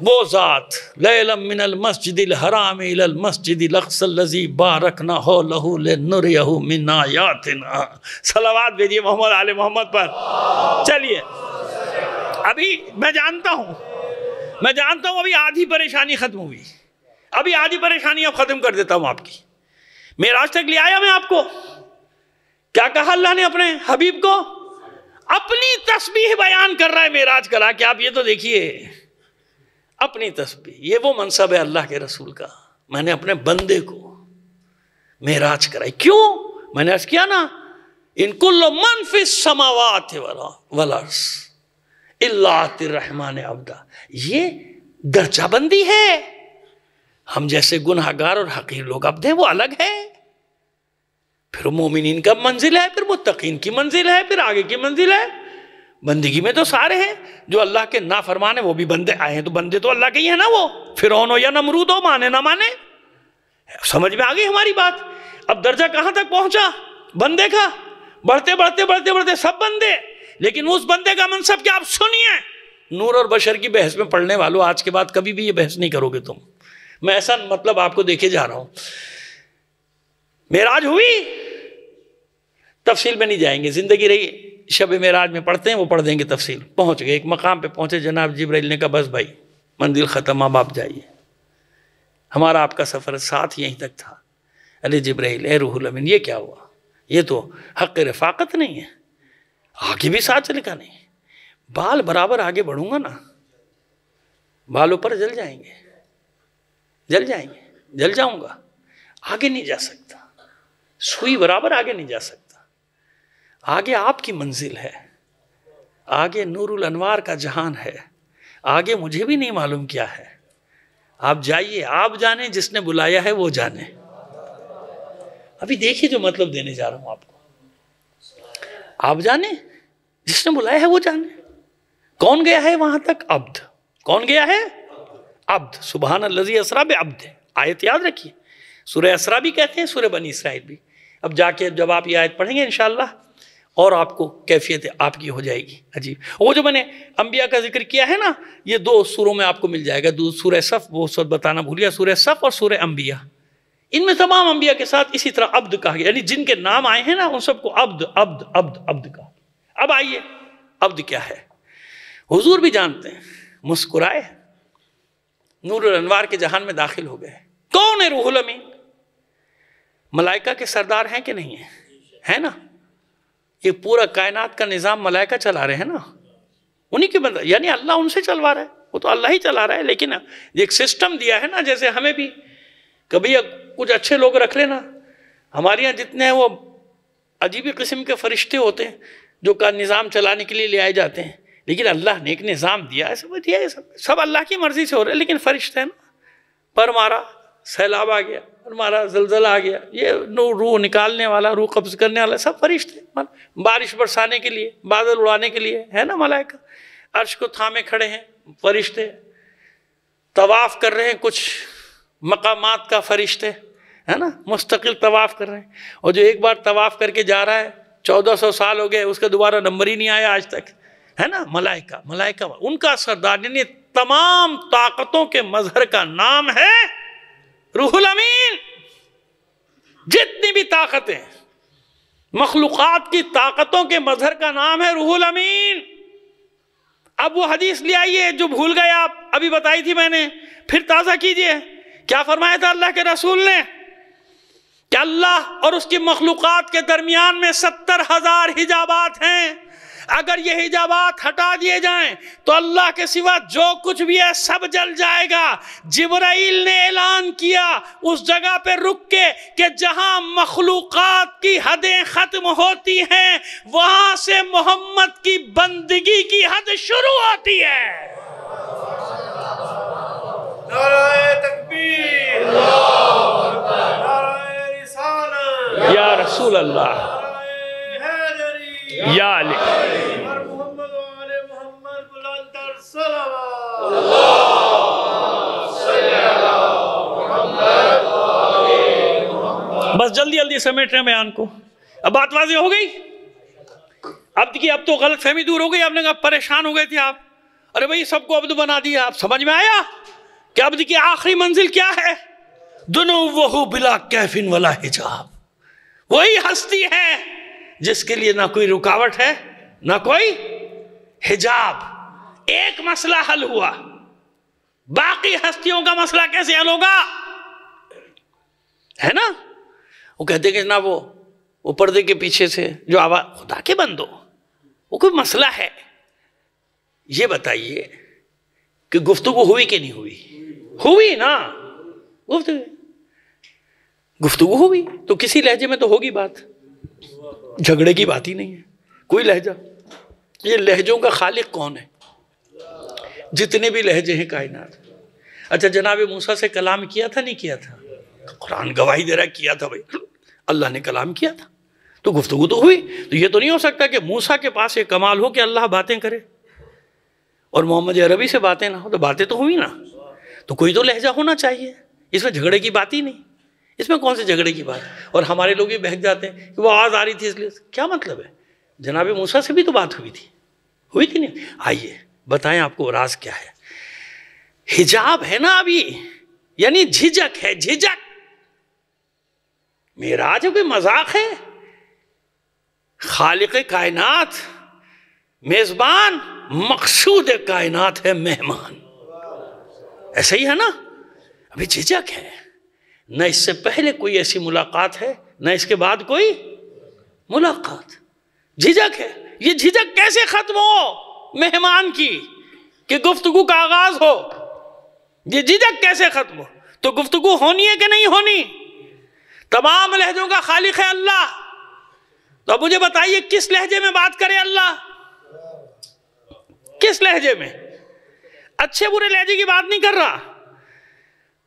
وہ ذات لیلا من المسجد الحرام الی المسجد الاقصی الذی بارکنا حولہ لنریہ من آیاتنا۔ صلوات بھیجئے محمد آل محمد پر۔ چلیے ابھی میں جانتا ہوں میں جانتا ہوں ابھی آدھی پریشانی ختم ہوئی، ابھی آدھی پریشانی اب ختم کر دیتا ہوں آپ کی. معراج تک لے آیا میں آپ کو. کیا کہا اللہ نے اپنے حبیب کو؟ اپنی تسبیح بیان کر رہا ہے معراج کرا کہ آپ یہ تو دیکھیے اپنی تسبیح. یہ وہ منصب ہے اللہ کے رسول کا. میں نے اپنے بندے کو معراج کرائی. کیوں؟ میں نے عرض کیا نا، ان کل من فی السماوات والارض الا آتی الرحمن عبدا. یہ درجہ بندی ہے. ہم جیسے گناہگار اور حقیر لوگ عبد ہیں وہ الگ ہے. پھر مومنین کا منزل ہے، پھر متقین کی منزل ہے، پھر آگے کی منزل ہے. بندگی میں تو سارے ہیں. جو اللہ کے نافرمان ہیں وہ بھی بندے آئے ہیں، تو بندے تو اللہ کے ہی ہیں نا. وہ فرعون ہو یا نمرود ہو، مانے نہ مانے. سمجھ میں آ گئی ہماری بات؟ اب درجہ کہاں تک پہنچا بندے کا؟ بڑھتے بڑھتے بڑھتے بڑھتے سب بندے. لیکن اس بندے کا منصب کیا؟ آپ سنیے. نور اور بشر کی بحث میں پڑھنے والوں، آج کے بعد کبھی بھی یہ بحث نہیں کرو گے تم. میں ایسا مطلب آپ کو دیکھے جا رہا ہوں. معراج ہوئی، تفصیل میں نہیں جائیں گے. زندگی رہی شب معراج میں پڑھتے ہیں، وہ پڑھ دیں گے تفصیل. پہنچ گئے ایک مقام پہ پہنچے، جناب جبرائیل نے کہا بس بھائی منزل ختم، اب آپ جائیے. ہمارا آپ کا سفر ساتھ یہیں تک تھا. ارے جبرائیل، اے روح الامین، یہ کیا ہوا؟ یہ تو حق رفاقت نہیں ہے. آگے بھی ساتھ چلے گا نہیں. بال برابر آگے بڑھوں گا نا، بالوں پر جل جائیں گے، جل جائیں گے، جل جاؤں گا. آگے نہیں جا سکتا. سوئی برابر آگے نہیں جا سکتا. آگے آپ کی منزل ہے، آگے نور الانوار کا جہان ہے. آگے مجھے بھی نہیں معلوم کیا ہے. آپ جائیے، آپ جانیں، جس نے بلایا ہے وہ جانے. ابھی دیکھیے جو مطلب دینے جا رہا ہوں آپ کو. آپ جانیں، جس نے بلایا ہے وہ جانے. کون گیا ہے وہاں تک؟ عبد. کون گیا ہے؟ عبد. سبحان الذی اسری بعبدہ. آیت یاد رکھیے. سورہ اسرا بھی کہتے ہیں، سورہ بنی اسرائیل بھی. اب جا کے جب آپ یہ آیت پڑھیں گے انشاءاللہ اور آپ کو کیفیت آپ کی ہو جائے گی عجیب. وہ جو میں نے انبیاء کا ذکر کیا ہے نا، یہ 2 سوروں میں آپ کو مل جائے گا. سورہ صف، وہ سب بتانا بھول گیا، سورہ صف اور سورہ انبیاء. ان میں تمام انبیاء کے ساتھ اسی طرح عبد کہا گیا، یعنی جن کے نام آئے ہیں نا ان سب کو عبد عبد عبد عبد کہا. اب آئیے عبد کیا ہے؟ حضور بھی جانتے ہیں. مسکرائے، نور الانوار کے جہان میں داخل ہو گئے. کون ہے روح الامین؟ ملائکہ کے سردار ہیں کہ نہیں ہیں؟ ہے نا. یہ پورا کائنات کا نظام ملائکہ چلا رہے ہیں نا. انہی کے بندہ، یعنی اللہ ان سے چلوا رہا ہے. وہ تو اللہ ہی چلا رہا ہے، لیکن ایک سسٹم دیا ہے نا. جیسے ہمیں بھی کبھی کچھ اچھے لوگ رکھ لینا. ہمارے یہاں جتنے ہیں وہ عجیبی قسم کے فرشتے ہوتے ہیں جو کا نظام چلانے کے لیے لے آئے جاتے ہیں. لیکن اللہ نے ایک نظام دیا ہے، سب اللہ کی مرضی سے ہو رہے ہیں. لیکن فرشتے ہیں نا، پر مارا سیلاب آ گیا، پر مارا زلزلہ آ گیا، یہ روح نکالنے والا، روح قبض کرنے والا، سب فرشتے. بارش برسانے کے لیے، بادل اڑانے کے لیے ہے نا ملائکہ. عرش کو تھامے کھڑے ہیں فرشتے. طواف کر رہے ہیں کچھ مقامات کا فرشتے، ہے نا، مستقل طواف کر رہے ہیں. اور جو ایک بار طواف کر کے جا رہا ہے 1400 سال ہو گئے، اس کا دوبارہ نمبر ہی نہیں آیا آج تک، ہے نا. ملائکہ ان کا سردار، یعنی تمام طاقتوں کے مظہر کا نام ہے روح الامین. جتنی بھی طاقتیں، مخلوقات کی طاقتوں کے مظہر کا نام ہے روح الامین. اب وہ حدیث لے آئیے جو بھول گئے آپ، ابھی بتائی تھی میں نے، پھر تازہ کیجئے. کیا فرمایا تھا اللہ کے رسول نے؟ کہ اللہ اور اس کی مخلوقات کے درمیان میں 70,000 حجابات ہیں. اگر یہ حجابات ہٹا دیے جائیں تو اللہ کے سوا جو کچھ بھی ہے سب جل جائے گا. جبرائیل نے اعلان کیا اس جگہ پہ رک کے کہ جہاں مخلوقات کی حدیں ختم ہوتی ہیں وہاں سے محمد کی بندگی کی حد شروع ہوتی ہے. نعرہ تکبیر، نعرہ رسالت، یا رسول اللہ، یا علی. محمد و آل محمد بلند تر صلوات. بس جلدی جلدی سمیٹ رہے ہیں بیان کو. اب بات واضح ہو گئی. اب تو غلط فہمی دور ہو گئی. آپ نے کہا پریشان ہو گئے تھے آپ، ارے بھائی سب کو عبد بنا دیا. آپ سمجھ میں آیا کہ عبد کی آخری منزل کیا ہے؟ دنوہ بلا کیف ولا حجاب. وہی ہستی ہے جس کے لیے نہ کوئی رکاوٹ ہے نہ کوئی حجاب. ایک مسئلہ حل ہوا. باقی ہستیوں کا مسئلہ کیسے حل ہوگا؟ ہے نا؟ وہ کہتے کہ جناب وہ پردے کے پیچھے سے جو آواز، خدا کے بندو وہ کوئی مسئلہ ہے؟ یہ بتائیے کہ گفتگو ہوئی کہ نہیں ہوئی؟ ہوئی نا، گفتگو ہوئی تو کسی لہجے میں تو ہوگی بات، جھگڑے کی بات ہی نہیں ہے کوئی لہجہ۔ یہ لہجوں کا خالق کون ہے؟ جتنے بھی لہجے ہیں کائنات۔ اچھا جناب موسیٰ سے کلام کیا تھا نہیں کیا تھا؟ قرآن گواہی دے رہا کیا تھا بھائی، اللہ نے کلام کیا تھا تو گفتگو تو ہوئی۔ تو یہ تو نہیں ہو سکتا کہ موسیٰ کے پاس یہ کمال ہو کہ اللہ باتیں کرے اور محمد عربی سے باتیں نہ ہو، تو باتیں تو ہوئی نا، تو کوئی تو لہجہ ہونا چاہیے۔ اس میں جھگڑے کی بات ہی نہیں، اس میں کون سے جھگڑے کی بات؟ اور ہمارے لوگ یہ بہک جاتے ہیں کہ وہ آواز آ رہی تھی اس لیے، کیا مطلب ہے؟ جناب موسیٰ سے بھی تو بات ہوئی تھی نہیں؟ آئیے بتائیں آپ کو راز کیا ہے؟ حجاب ہے نا ابھی، یعنی جھجک ہے، جھجک۔ معراج کوئی مذاق ہے؟ خالق کائنات میزبان، مقصود کائنات ہے مہمان، ایسا ہی ہے نا؟ ابھی جھجک ہے، نہ اس سے پہلے کوئی ایسی ملاقات ہے نہ اس کے بعد کوئی ملاقات، جھجک ہے۔ یہ جھجک کیسے ختم ہو مہمان کی کہ گفتگو کا آغاز ہو؟ یہ جھجک کیسے ختم ہو؟ تو گفتگو ہونی ہے کہ نہیں ہونی؟ تمام لہجوں کا خالق ہے اللہ، تو اب مجھے بتائیے کس لہجے میں بات کرے اللہ؟ کس لہجے میں؟ اچھے برے لہجے کی بات نہیں کر رہا۔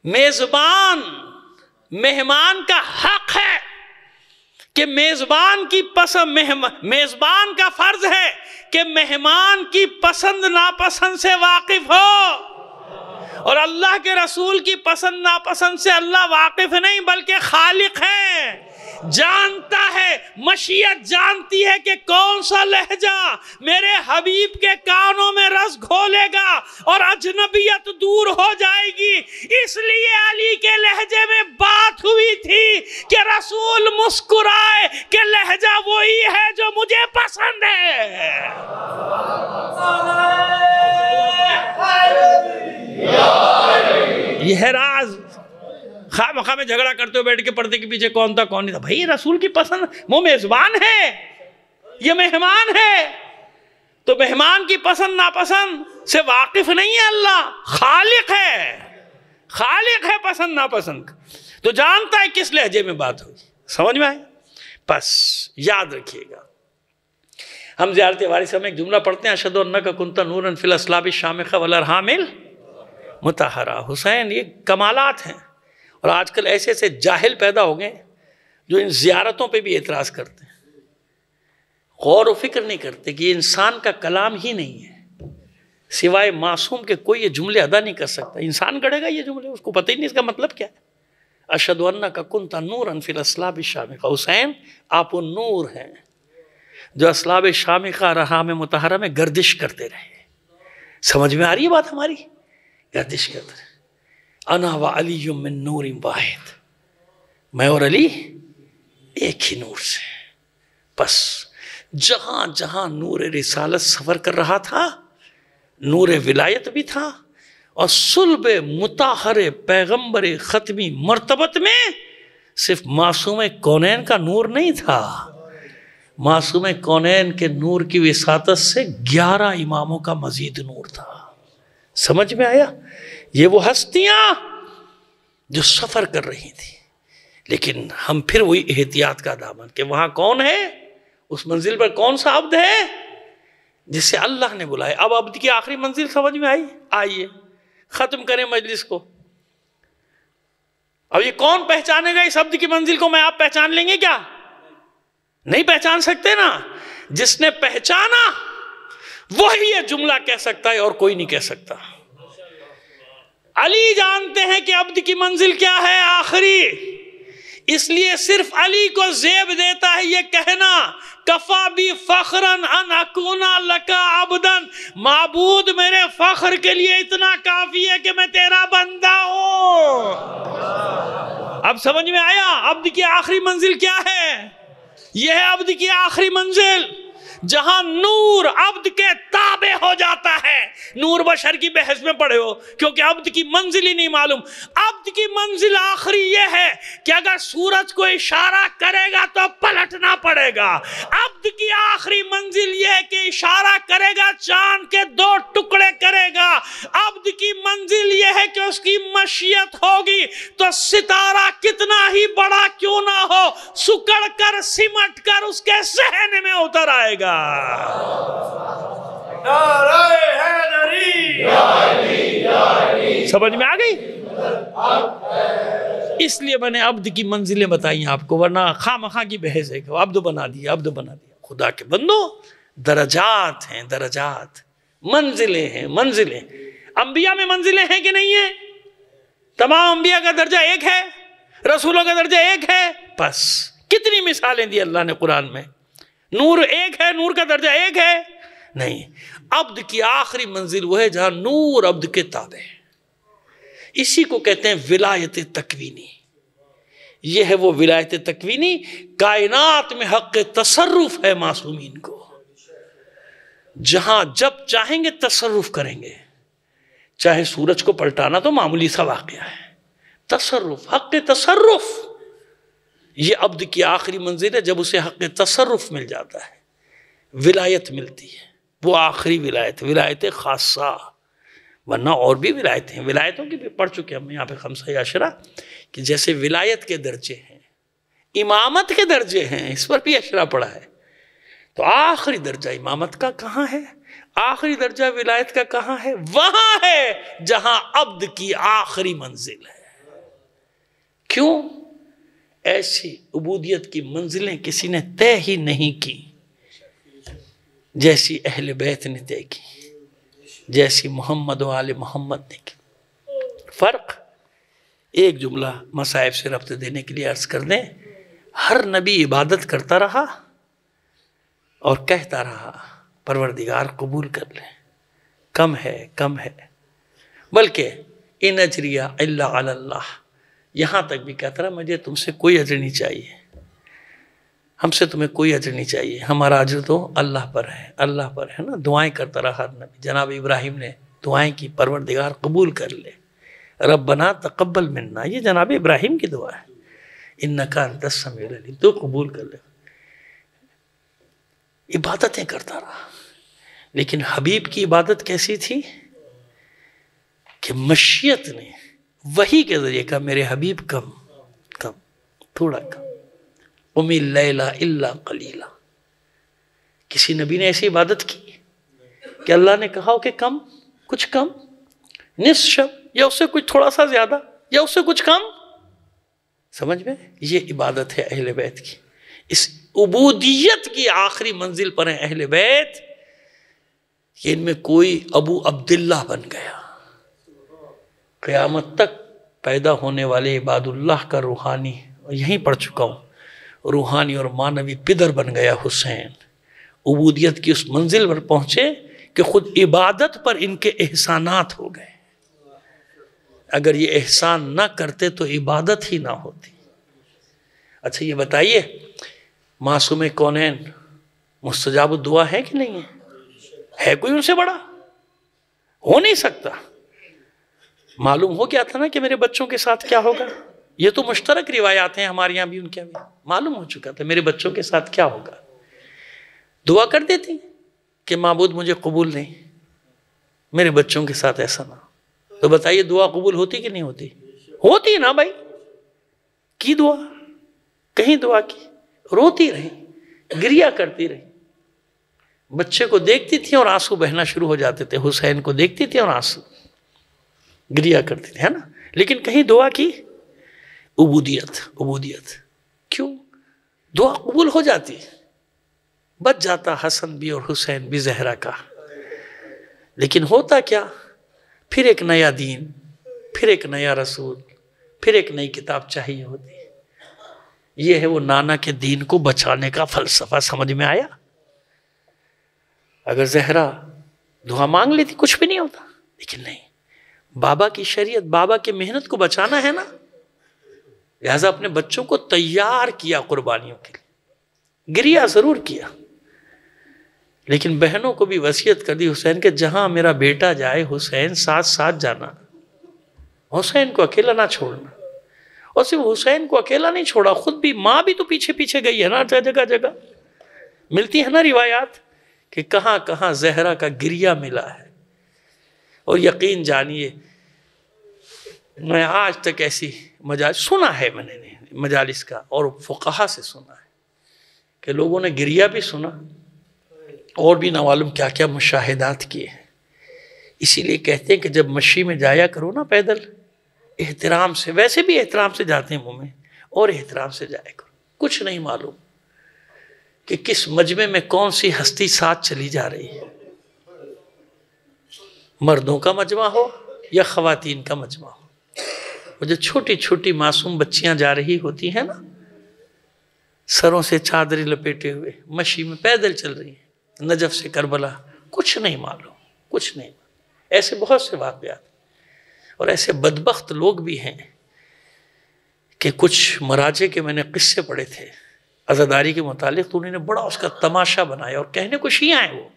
میزبان، مہمان کا حق ہے کہ میزبان کا فرض ہے کہ مہمان کی پسند ناپسند سے واقف ہو، اور اللہ کے رسول کی پسند ناپسند سے اللہ واقف نہیں بلکہ خالق ہے، جانتا ہے، مشیت جانتی ہے کہ کون سا لہجہ میرے حبیب کے کانوں میں رس گھولے گا اور اجنبیت دور ہو جائے گی۔ اس لیے علی کے لہجے میں بات ہوئی تھی کہ رسول مسکرائے کہ لہجہ وہی ہے جو مجھے پسند ہے۔ یہ ہے راز۔ خواہ مخواہ میں جھگڑا کرتے ہو بیٹھ کے پردے کے پیچھے کون تھا کون نہیں تھا، بھائی رسول کی پسند، وہ میزبان ہے، یہ مہمان ہے، تو مہمان کی پسند ناپسند سے واقف نہیں ہے اللہ، خالق ہے پسند ناپسند، تو جانتا ہے کس لہجے میں بات ہوگی۔ سمجھ میں آئے؟ بس یاد رکھیے گا۔ ہم زیارت وارثہ میں ایک جملہ پڑھتے ہیں، اشہدو انک کنت نورا فی الاصلاب الشامخہ والارحام المطہرہ۔ حسین، یہ کمالات ہیں، اور آج کل ایسے ایسے جاہل پیدا ہو گئے جو ان زیارتوں پہ بھی اعتراض کرتے ہیں، غور و فکر نہیں کرتے کہ یہ انسان کا کلام ہی نہیں ہے، سوائے معصوم کے کوئی یہ جملے ادا نہیں کر سکتا۔ انسان گڑھے گا یہ جملے، اس کو پتہ ہی نہیں اس کا مطلب کیا ہے۔ اشہد انک کنت نورا فی الاصلاب الشامخہ، حسین آپ وہ نور ہیں جو اصلاب شامخہ ارحام مطہرہ میں گردش کرتے رہے۔ سمجھ میں آ رہی ہے بات ہماری؟ گردش کرتے رہے۔ انا و علی من نور واحد، میں اور علی ایک ہی نور سے۔ بس جہاں جہاں نور رسالت سفر کر رہا تھا، نور ولایت بھی تھا، اور صلب مطہر پیغمبر ختمی مرتبت میں صرف معصوم کونین کا نور نہیں تھا، معصوم کونین کے نور کی وساطت سے 11 اماموں کا مزید نور تھا۔ سمجھ میں آیا؟ یہ وہ ہستیاں جو سفر کر رہی تھی، لیکن ہم پھر وہی احتیاط کا دامن کہ وہاں کون ہے، اس منزل پر کون سا عبد ہے جس سے اللہ نے بلائے۔ اب عبد کی آخری منزل سمجھ میں آئی؟ آئیے ختم کریں مجلس کو۔ اب یہ کون پہچانے گا اس عبد کی منزل کو؟ میں آپ پہچان لیں گے کیا؟ نہیں پہچان سکتے نا۔ جس نے پہچانا وہی یہ جملہ کہہ سکتا ہے اور کوئی نہیں کہہ سکتا۔ علی جانتے ہیں کہ عبد کی منزل کیا ہے آخری، اس لیے صرف علی کو زیب دیتا ہے یہ کہنا کفا بی فخرن ان اکونا لکا عبدن، معبود میرے فخر کے لیے اتنا کافی ہے کہ میں تیرا بندہ ہوں۔ اب سمجھ میں آیا عبد کی آخری منزل کیا ہے؟ یہ ہے عبد کی آخری منزل جہاں نور عبد کے تابع ہو جاتا ہے. نور بشر کی بحث میں پڑھے ہو کیونکہ عبد کی منزل ہی نہیں معلوم. عبد کی منزل آخری یہ ہے کہ اگر سورج کو اشارہ کرے گا تو پلٹنا پڑے گا. عبد کی آخری منزل یہ ہے کہ اشارہ کرے گا چاند کے 2 ٹکڑے کرے گا. عبد کی منزل یہ ہے کہ اس کی مشیت ہوگی تو ستارہ کتنا ہی بڑا کیوں نہ ہو سکڑ کر سمٹ کر اس کے ذہن میں اتر آئے گا. سمجھ میں آ گئی؟ اس لیے میں نے عبد کی منزلیں بتائی آپ کو، ورنہ خواہ کی بحث ہے کہ عبد بنا دیا عبد بنا دیا. خدا کے بندو درجات ہیں، درجات، منزلیں ہیں، منزلیں. انبیاء میں منزلیں ہیں کہ نہیں ہیں؟ تمام انبیاء کا درجہ ایک ہے، رسولوں کا درجہ ایک ہے. بس کتنی مثالیں دی اللہ نے قرآن میں. نور ایک ہے، نور کا درجہ ایک ہے نہیں. عبد کی آخری منزل وہ ہے جہاں نور عبد کے تابع ہے. اسی کو کہتے ہیں ولایت تکوینی. یہ ہے وہ ولایت تکوینی، کائنات میں حق تصرف ہے معصومین کو، جہاں جب چاہیں گے تصرف کریں گے. چاہے سورج کو پلٹانا تو معمولی سا واقعہ ہے، تصرف، حق تصرف. یہ عبد کی آخری منزل ہے جب اسے حق تصرف مل جاتا ہے، ولایت ملتی ہے. وہ آخری ولایت، ولایت خاصہ. ورنہ اور بھی ولایتیں ہیں، ولایتوں کی بھی پڑھ چکے ہم یہاں پہ خمسہ عشرہ، کہ جیسے ولایت کے درجے ہیں، امامت کے درجے ہیں، اس پر بھی عشرہ پڑھا ہے. تو آخری درجہ امامت کا کہاں ہے؟ آخری درجہ ولایت کا کہاں ہے؟ وہاں ہے جہاں عبد کی آخری منزل ہے. کیوں؟ ایسی عبودیت کی منزلیں کسی نے طے ہی نہیں کی جیسی اہل بیت نے طے کی، جیسی محمد و آل محمد نے کی. فرق ایک جملہ مصائب سے ربط دینے کے لیے عرض کر دیں. ہر نبی عبادت کرتا رہا اور کہتا رہا پروردگار قبول کر لے، کم ہے کم ہے، بلکہ ان اجریہ الا علی اللہ، یہاں تک بھی کہتا رہا مجھے تم سے کوئی اجر نہیں چاہیے، ہم سے تمہیں کوئی اجر نہیں چاہیے، ہمارا اجر تو اللہ پر ہے، اللہ پر ہے نا. دعائیں کرتا رہا ہر نبی. جناب ابراہیم نے دعائیں کی پروردگار قبول کر لے، ربنا تقبل منا، یہ جناب ابراہیم کی دعا ہے. انک انت السمیع العلیم، تو قبول کر لے. عبادتیں کرتا رہا. لیکن حبیب کی عبادت کیسی تھی کہ مشیت نے وحی کے ذریعے کہا میرے حبیب کم کم، تھوڑا کم، قم اللیل الا قلیلا. کسی نبی نے ایسی عبادت کی کہ اللہ نے کہا ہو کہ کم، کچھ کم، نصف شب، یا اس سے کچھ تھوڑا سا زیادہ، یا اس سے کچھ کم. سمجھ میں؟ یہ عبادت ہے اہل بیت کی. اس عبودیت کی آخری منزل پر ہیں اہل بیت کہ ان میں کوئی ابو عبداللہ بن گیا. قیامت تک پیدا ہونے والے عباد اللہ کا روحانی، یہیں پڑھ چکا ہوں، روحانی اور مانوی پدر بن گیا حسین. عبودیت کی اس منزل پر پہنچے کہ خود عبادت پر ان کے احسانات ہو گئے. اگر یہ احسان نہ کرتے تو عبادت ہی نہ ہوتی. اچھا یہ بتائیے معصوم کونین مستجاب الدعا ہے کہ نہیں ہے کوئی ان سے بڑا؟ ہو نہیں سکتا. معلوم ہو گیا تھا نا کہ میرے بچوں کے ساتھ کیا ہوگا. یہ تو مشترک روایات ہیں ہمارے یہاں بھی ان کے بھی. معلوم ہو چکا تھا میرے بچوں کے ساتھ کیا ہوگا. دعا کر دیتی کہ معبود مجھے قبول نہیں، میرے بچوں کے ساتھ ایسا نہ. تو بتائیے دعا قبول ہوتی کہ نہیں ہوتی؟ ہوتی نا بھائی. کی دعا، کہیں دعا کی، روتی رہی، گریا کرتی رہی. بچے کو دیکھتی تھی اور آنسو بہنا شروع ہو جاتے تھے، حسین کو دیکھتی تھی اور آنسو گریا کرتی تھی، ہے نا. لیکن کہیں دعا کی؟ عبودیت، عبودیت. کیوں؟ دعا قبول ہو جاتی، بچ جاتا حسن بھی اور حسین بھی زہرا کا. لیکن ہوتا کیا؟ پھر ایک نیا دین، پھر ایک نیا رسول، پھر ایک نئی کتاب چاہیے ہوتی. یہ ہے وہ نانا کے دین کو بچانے کا فلسفہ. سمجھ میں آیا؟ اگر زہرا دعا مانگ لیتی کچھ بھی نہیں ہوتا. لیکن نہیں، بابا کی شریعت، بابا کی محنت کو بچانا ہے نا، لہذا اپنے بچوں کو تیار کیا قربانیوں کے لیے. گریا ضرور کیا لیکن بہنوں کو بھی وصیت کر دی حسین کہ جہاں میرا بیٹا جائے حسین ساتھ ساتھ جانا، حسین کو اکیلا نہ چھوڑنا۔ اور صرف حسین کو اکیلا نہیں چھوڑا، خود بھی، ماں بھی تو پیچھے پیچھے گئی ہے نا، جگہ جگہ ملتی ہے نا روایات کہ کہاں کہاں زہرا کا گریہ ملا ہے۔ اور یقین جانیے میں آج تک ایسی مجالس سنا ہے، میں نے مجالس کا اور فقہا سے سنا ہے کہ لوگوں نے گریہ بھی سنا اور بھی نہ معلوم کیا کیا مشاہدات کیے ہیں۔ اسی لیے کہتے ہیں کہ جب مشی میں جایا کرو نا پیدل، احترام سے، ویسے بھی احترام سے جاتے ہیں منہ میں، اور احترام سے جایا کرو۔ کچھ نہیں معلوم کہ کس مجمع میں کون سی ہستی ساتھ چلی جا رہی ہے، مردوں کا مجمع ہو یا خواتین کا مجمع ہو۔ وہ جو چھوٹی چھوٹی معصوم بچیاں جا رہی ہوتی ہیں نا، سروں سے چادری لپیٹے ہوئے مشی میں پیدل چل رہی ہیں، نجف سے کربلا، کچھ نہیں معلوم، کچھ نہیں معلوم۔ ایسے بہت سے واقعات، اور ایسے بدبخت لوگ بھی ہیں کہ کچھ مراجع کے میں نے قصے پڑھے تھے عزاداری کے متعلق، تو انہوں نے بڑا اس کا تماشا بنایا، اور کہنے کو شیعہ ہیں وہ،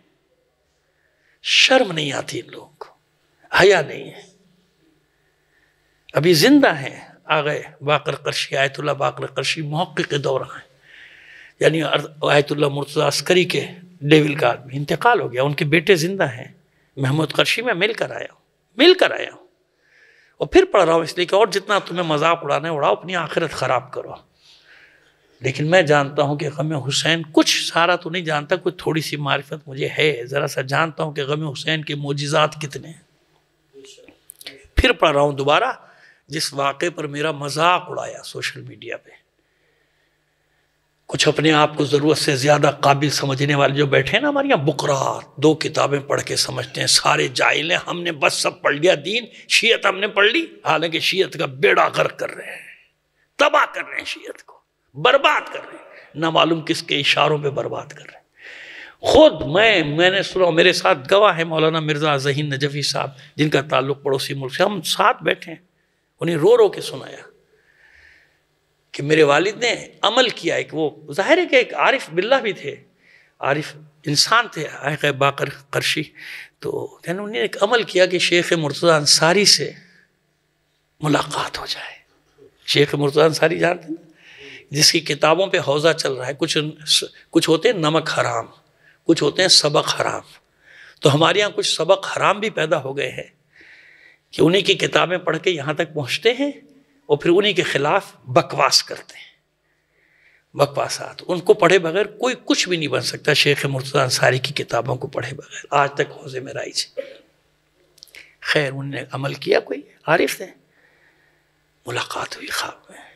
شرم نہیں آتی ان لوگوں کو، حیا نہیں ہے۔ ابھی زندہ ہیں آگئے باقر قرشی، آیت اللہ باقر قرشی محقق دورہ ہیں، یعنی آیت اللہ مرتضی عسکری کے ڈیول کا آدمی، انتقال ہو گیا، ان کے بیٹے زندہ ہیں۔ محمود قرشی میں مل کر آیا ہوں، اور پھر پڑھ رہا ہوں اس لیے کہ اور جتنا تمہیں مذاق اڑانا ہے اڑاؤ، اپنی آخرت خراب کرو۔ لیکن میں جانتا ہوں کہ غم حسین، کچھ سارا تو نہیں جانتا، کوئی تھوڑی سی معرفت مجھے ہے، ذرا سا جانتا ہوں کہ غم حسین کے معجزات کتنے ہیں۔ پھر پڑھ رہا ہوں دوبارہ جس واقعے پر میرا مذاق اڑایا سوشل میڈیا پہ، کچھ اپنے آپ کو ضرورت سے زیادہ قابل سمجھنے والے جو بیٹھے ہیں نا ہمارے یہاں، بکرات 2 کتابیں پڑھ کے سمجھتے ہیں سارے جاہل ہیں، ہم نے بس سب پڑھ لیا دین، شیعت ہم نے پڑھ لی، حالانکہ شیعت کا بیڑا غرق کر رہے ہیں، تباہ کر رہے ہیں، شیعت کو برباد کر رہے ہیں، نہ معلوم کس کے اشاروں پہ برباد کر رہے ہیں۔ خود میں نے سنا، میرے ساتھ گواہ ہے مولانا مرزا ذہین نجفی صاحب، جن کا تعلق پڑوسی ملک سے، ہم ساتھ بیٹھے ہیں، انہیں رو رو کے سنایا کہ میرے والد نے عمل کیا، ایک وہ ظاہر ہے کہ ایک عارف باللہ بھی تھے، عارف انسان تھے آقا باقر قرشی، تو انہوں نے ایک عمل کیا کہ شیخ مرتضی انصاری سے ملاقات ہو جائے۔ شیخ مرتضی انصاری جانتے ہیں جس کی کتابوں پہ حوضہ چل رہا ہے، کچھ ہوتے ہیں نمک حرام، کچھ ہوتے ہیں سبق حرام، تو ہمارے یہاں کچھ سبق حرام بھی پیدا ہو گئے ہیں کہ انہیں کی کتابیں پڑھ کے یہاں تک پہنچتے ہیں اور پھر انہیں کے خلاف بکواس کرتے ہیں، بکواسات۔ ان کو پڑھے بغیر کوئی کچھ بھی نہیں بن سکتا، شیخ مرتضی انصاری کی کتابوں کو پڑھے بغیر، آج تک حوضے میں رائج ہے۔ خیر انہوں نے عمل کیا، کوئی عارف تھے، ملاقات ہوئی خواب میں،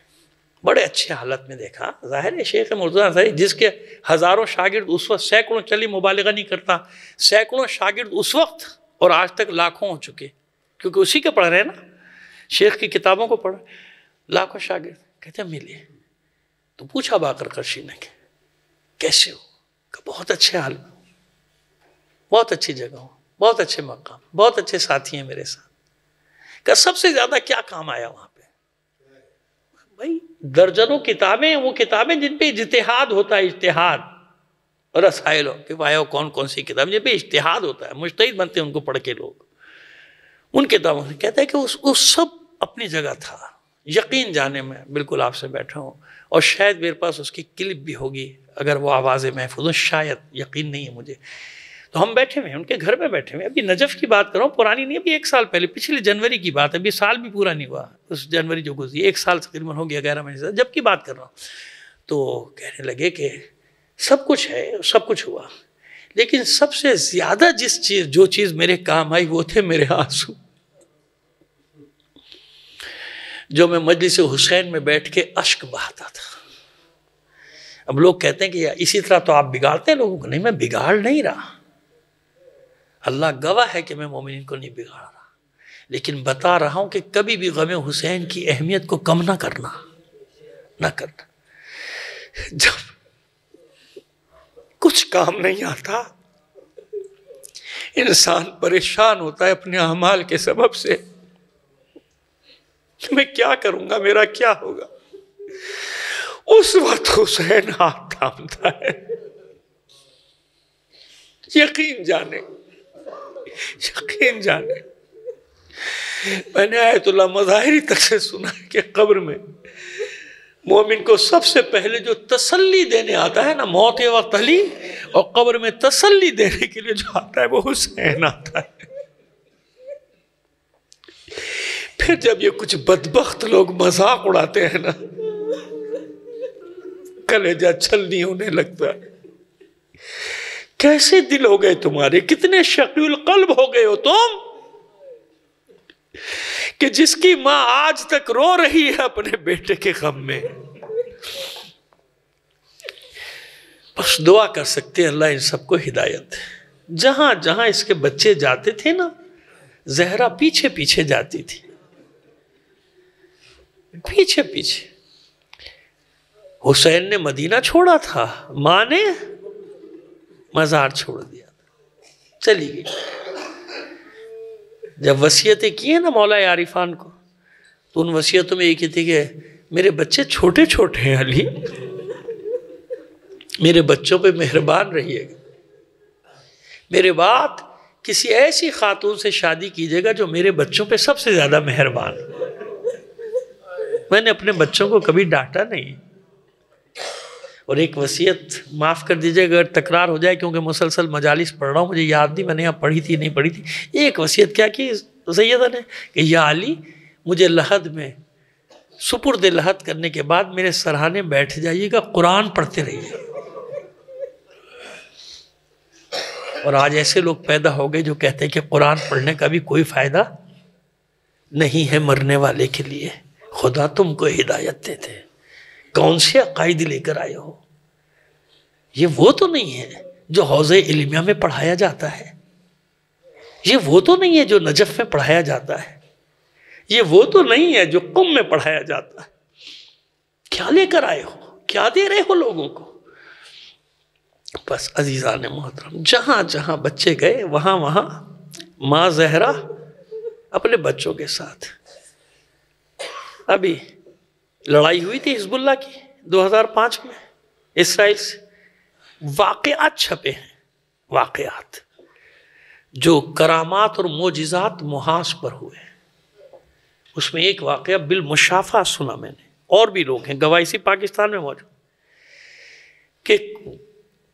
بڑے اچھے حالت میں دیکھا، ظاہر ہے شیخ مرتضی انصاری جس کے ہزاروں شاگرد اس وقت، سینکڑوں، چلی مبالغہ نہیں کرتا، سینکڑوں شاگرد اس وقت اور آج تک لاکھوں ہو چکے، کیونکہ اسی کے پڑھ رہے ہیں نا، شیخ کی کتابوں کو پڑھ، لاکھوں شاگرد۔ کہتے ہیں ملے تو پوچھا باقر قرشی نے کہ کیسے ہو؟ کہ بہت اچھے حال میں، بہت اچھی جگہ ہو، بہت اچھے مقام، بہت اچھے ساتھی ہیں میرے ساتھ۔ کہ سب سے زیادہ کیا کام آیا وہاں پہ؟ بھائی درجنوں کتابیں، وہ کتابیں جن پہ اجتہاد ہوتا ہے، اجتہاد، رسائل کفایہ، کون کون سی کتابیں جن پہ اجتہاد ہوتا ہے، مجتہد بنتے ہیں ان کو پڑھ کے لوگ، ان کتابوں سے کہتا ہے کہ اس سب اپنی جگہ تھا۔ یقین جانے میں بالکل آپ سے بیٹھا ہوں، اور شاید میرے پاس اس کی کلپ بھی ہوگی اگر وہ آوازیں محفوظ ہوں، شاید، یقین نہیں ہے مجھے۔ تو ہم بیٹھے ہوئے ہیں ان کے گھر میں بیٹھے ہوئے، ابھی نجف کی بات کر رہا ہوں، پرانی نہیں، ابھی 1 سال پہلے، پچھلے جنوری کی بات ہے، ابھی سال بھی پورا نہیں ہوا، اس جنوری جو گزری 1 سال تقریباً ہو گیا، 11 مہینے سے جب کی بات کر رہا ہوں۔ تو کہنے لگے کہ سب کچھ ہے، سب کچھ ہوا، لیکن سب سے زیادہ جو چیز میرے کام آئی وہ تھے میرے آنسو، جو میں مجلس حسین میں بیٹھ کے اشک بہاتا تھا۔ اب لوگ کہتے ہیں کہ اسی طرح تو آپ بگاڑتے ہیں لوگوں کو، نہیں، میں بگاڑ نہیں رہا، اللہ گواہ ہے کہ میں مومنین کو نہیں بگاڑ رہا، لیکن بتا رہا ہوں کہ کبھی بھی غم حسین کی اہمیت کو کم نہ کرنا، نہ کرنا۔ جب کچھ کام نہیں آتا، انسان پریشان ہوتا ہے اپنے اعمال کے سبب سے، میں کیا کروں گا، میرا کیا ہوگا، اس وقت حسین ہاتھ تھامتا ہے، یقین جانے، یقین جانے، میں نے آیت اللہ مظاہری تک سے سنا ہے کہ قبر میں مومن کو سب سے پہلے جو تسلی دینے آتا ہے نا، موت وقت علی، اور قبر میں تسلی دینے کے لیے جو آتا ہے وہ حسین آتا ہے۔ پھر جب یہ کچھ بدبخت لوگ مذاق اڑاتے ہیں نا، کلیجہ چھلنی ہونے لگتا ہے۔ کیسے دل ہو گئے تمہارے، کتنے شقی القلب ہو گئے ہو تم، کہ جس کی ماں آج تک رو رہی ہے اپنے بیٹے کے غم میں۔ بس دعا کر سکتے ہیں اللہ ان سب کو ہدایت۔ جہاں جہاں اس کے بچے جاتے تھے نا، زہرا پیچھے پیچھے جاتی تھی، پیچھے پیچھے۔ حسین نے مدینہ چھوڑا تھا، ماں نے مزار چھوڑ دیا، چلی گئی۔ جب وصیتیں کی ہیں نا مولا عارفان کو، تو ان وصیتوں میں یہ کی تھی کہ میرے بچے چھوٹے چھوٹے ہیں علی، میرے بچوں پہ مہربان رہیے گا، میرے بعد کسی ایسی خاتون سے شادی کیجیے گا جو میرے بچوں پہ سب سے زیادہ مہربان۔ میں نے اپنے بچوں کو کبھی ڈانٹا نہیں۔ اور ایک وصیت معاف کر دیجئے اگر تکرار ہو جائے، کیونکہ مسلسل مجالس پڑھ رہا ہوں، مجھے یاد نہیں میں نے یہاں پڑھی تھی نہیں پڑھی تھی۔ ایک وصیت کیا کی سیدہ نے کہ یا علی، مجھے لحد میں سپرد لحد کرنے کے بعد میرے سرہانے بیٹھ جائیے گا، قرآن پڑھتے رہیے۔ اور آج ایسے لوگ پیدا ہو گئے جو کہتے ہیں کہ قرآن پڑھنے کا بھی کوئی فائدہ نہیں ہے مرنے والے کے لیے۔ خدا تم کو ہدایت دیتے، کون سے عقائد لے کر آئے ہو؟ یہ وہ تو نہیں ہے جو حوض علمیہ میں پڑھایا جاتا ہے، یہ وہ تو نہیں ہے جو نجف میں پڑھایا جاتا ہے، یہ وہ تو نہیں ہے جو قم میں پڑھایا جاتا ہے۔ کیا لے کر آئے ہو؟ کیا دے رہے ہو لوگوں کو؟ بس عزیزان محترم، جہاں جہاں بچے گئے وہاں وہاں ماں زہرا اپنے بچوں کے ساتھ۔ ابھی لڑائی ہوئی تھی حزب اللہ کی 2005 میں اسرائیل سے، واقعات چھپے ہیں، واقعات جو کرامات اور معجزات محاذ پر ہوئے۔ اس میں ایک واقعہ بالمشافہ سنا میں نے، اور بھی لوگ ہیں گواہ اسی پاکستان میں موجود، کہ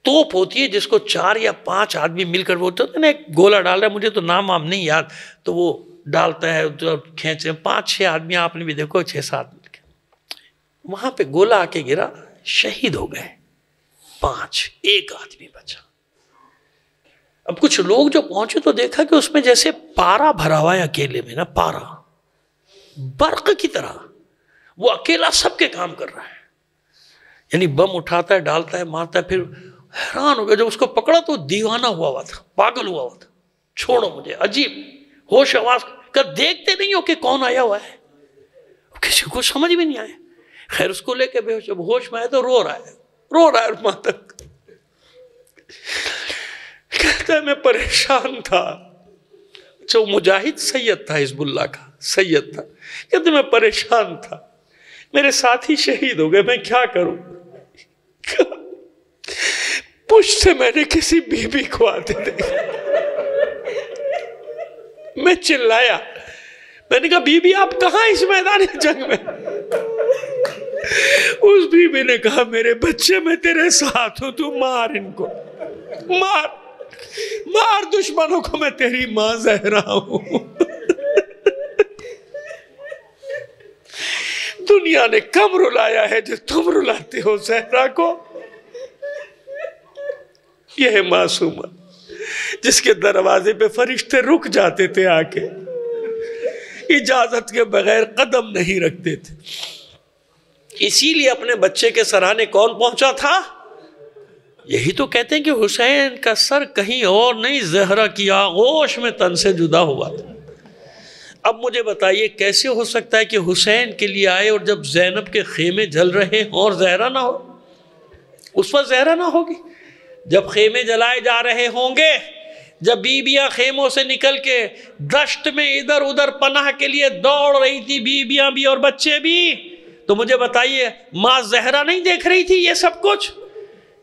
توپ ہوتی ہے جس کو 4 یا 5 آدمی مل کر وہ ہوتا ہے نا، ایک گولہ ڈال رہا ہے، مجھے تو نام نہیں یاد، تو وہ ڈالتا ہے، کھینچے 5-6 آدمی، آپ نے بھی دیکھو 6-7 مل کے، وہاں پہ گولہ آ کے گرا، شہید ہو گئے 5، ایک آدمی بچا۔ اب کچھ لوگ جو پہنچے تو دیکھا کہ اس میں جیسے پارا بھرا ہوا ہے اکیلے میں نا، پارا برق کی طرح، وہ اکیلا سب کے کام کر رہا ہے، یعنی بم اٹھاتا ہے، ڈالتا ہے، مارتا ہے۔ پھر حیران ہو گیا، جب اس کو پکڑا تو دیوانہ ہوا تھا، پاگل ہوا تھا، چھوڑو مجھے، عجیب ہوش آواز کر، دیکھتے نہیں ہو کہ کون آیا ہوا ہے، کسی کو سمجھ بھی نہیں آیا۔ خیر اس کو لے کے بے ہوش، جب ہوش میں آئے تو رو رہا ہے ماں تک، کہتا ہے میں پریشان تھا، جو مجاہد سید تھا حزب اللہ کا سید تھا، کہتے میں پریشان تھا، میرے ساتھی شہید ہو گئے، میں کیا کروں؟ پشت سے میں نے کسی بی بی کو آتے دیکھا، میں چلایا، میں نے کہا بی بی آپ کہاں اس میدان جنگ میں؟ اس بی بی نے کہا میرے بچے میں تیرے ساتھ ہوں، تو مار ان کو، مار دشمنوں کو، میں تیری ماں زہرا ہوں۔ دنیا نے کم رلایا ہے جو تم رلاتے ہو زہرا کو۔ یہ ہے معصومہ جس کے دروازے پہ فرشتے رک جاتے تھے، آ کے اجازت کے بغیر قدم نہیں رکھتے تھے۔ اسی لیے اپنے بچے کے سرانے کون پہنچا تھا؟ یہی تو کہتے ہیں کہ حسین کا سر کہیں اور نہیں، زہرا کی آغوش میں تن سے جدا ہوا تھا۔ اب مجھے بتائیے کیسے ہو سکتا ہے کہ حسین کے لیے آئے اور جب زینب کے خیمے جل رہے ہوں اور زہرا نہ ہو؟ اس وقت زہرا نہ ہوگی؟ جب خیمے جلائے جا رہے ہوں گے، جب بیویاں خیموں سے نکل کے دشت میں ادھر ادھر پناہ کے لیے دوڑ رہی تھی، بیویاں بھی اور بچے بھی، تو مجھے بتائیے ماں زہرا نہیں دیکھ رہی تھی یہ سب کچھ؟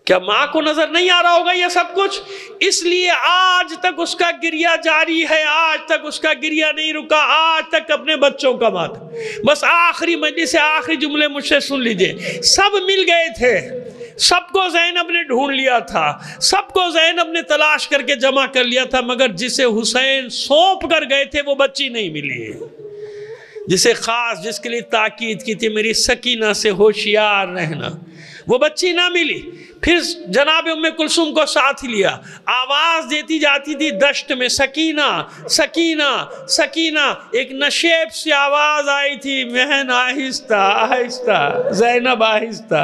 کیا ماں کو نظر نہیں آ رہا ہوگا یہ سب کچھ؟ اس لیے آج تک اس کا گریہ جاری ہے، آج تک اس کا گریہ نہیں رکا، آج تک اپنے بچوں کا ماتم۔ بس آخری مجلس سے آخری جملے مجھ سے سن لیجئے، سب مل گئے تھے، سب کو زینب نے ڈھونڈ لیا تھا، سب کو زینب نے تلاش کر کے جمع کر لیا تھا، مگر جسے حسین سونپ کر گئے تھے وہ بچی نہیں ملی، جسے خاص جس کے لیے تاکید کی تھی میری سکینہ سے ہوشیار رہنا، وہ بچی نہ ملی۔ پھر جناب ام کلثوم کو ساتھ لیا، آواز دیتی جاتی تھی دشت میں، سکینہ سکینہ سکینہ، ایک نشیب سی آواز آئی تھی، بہن آہستہ آہستہ، زینب آہستہ،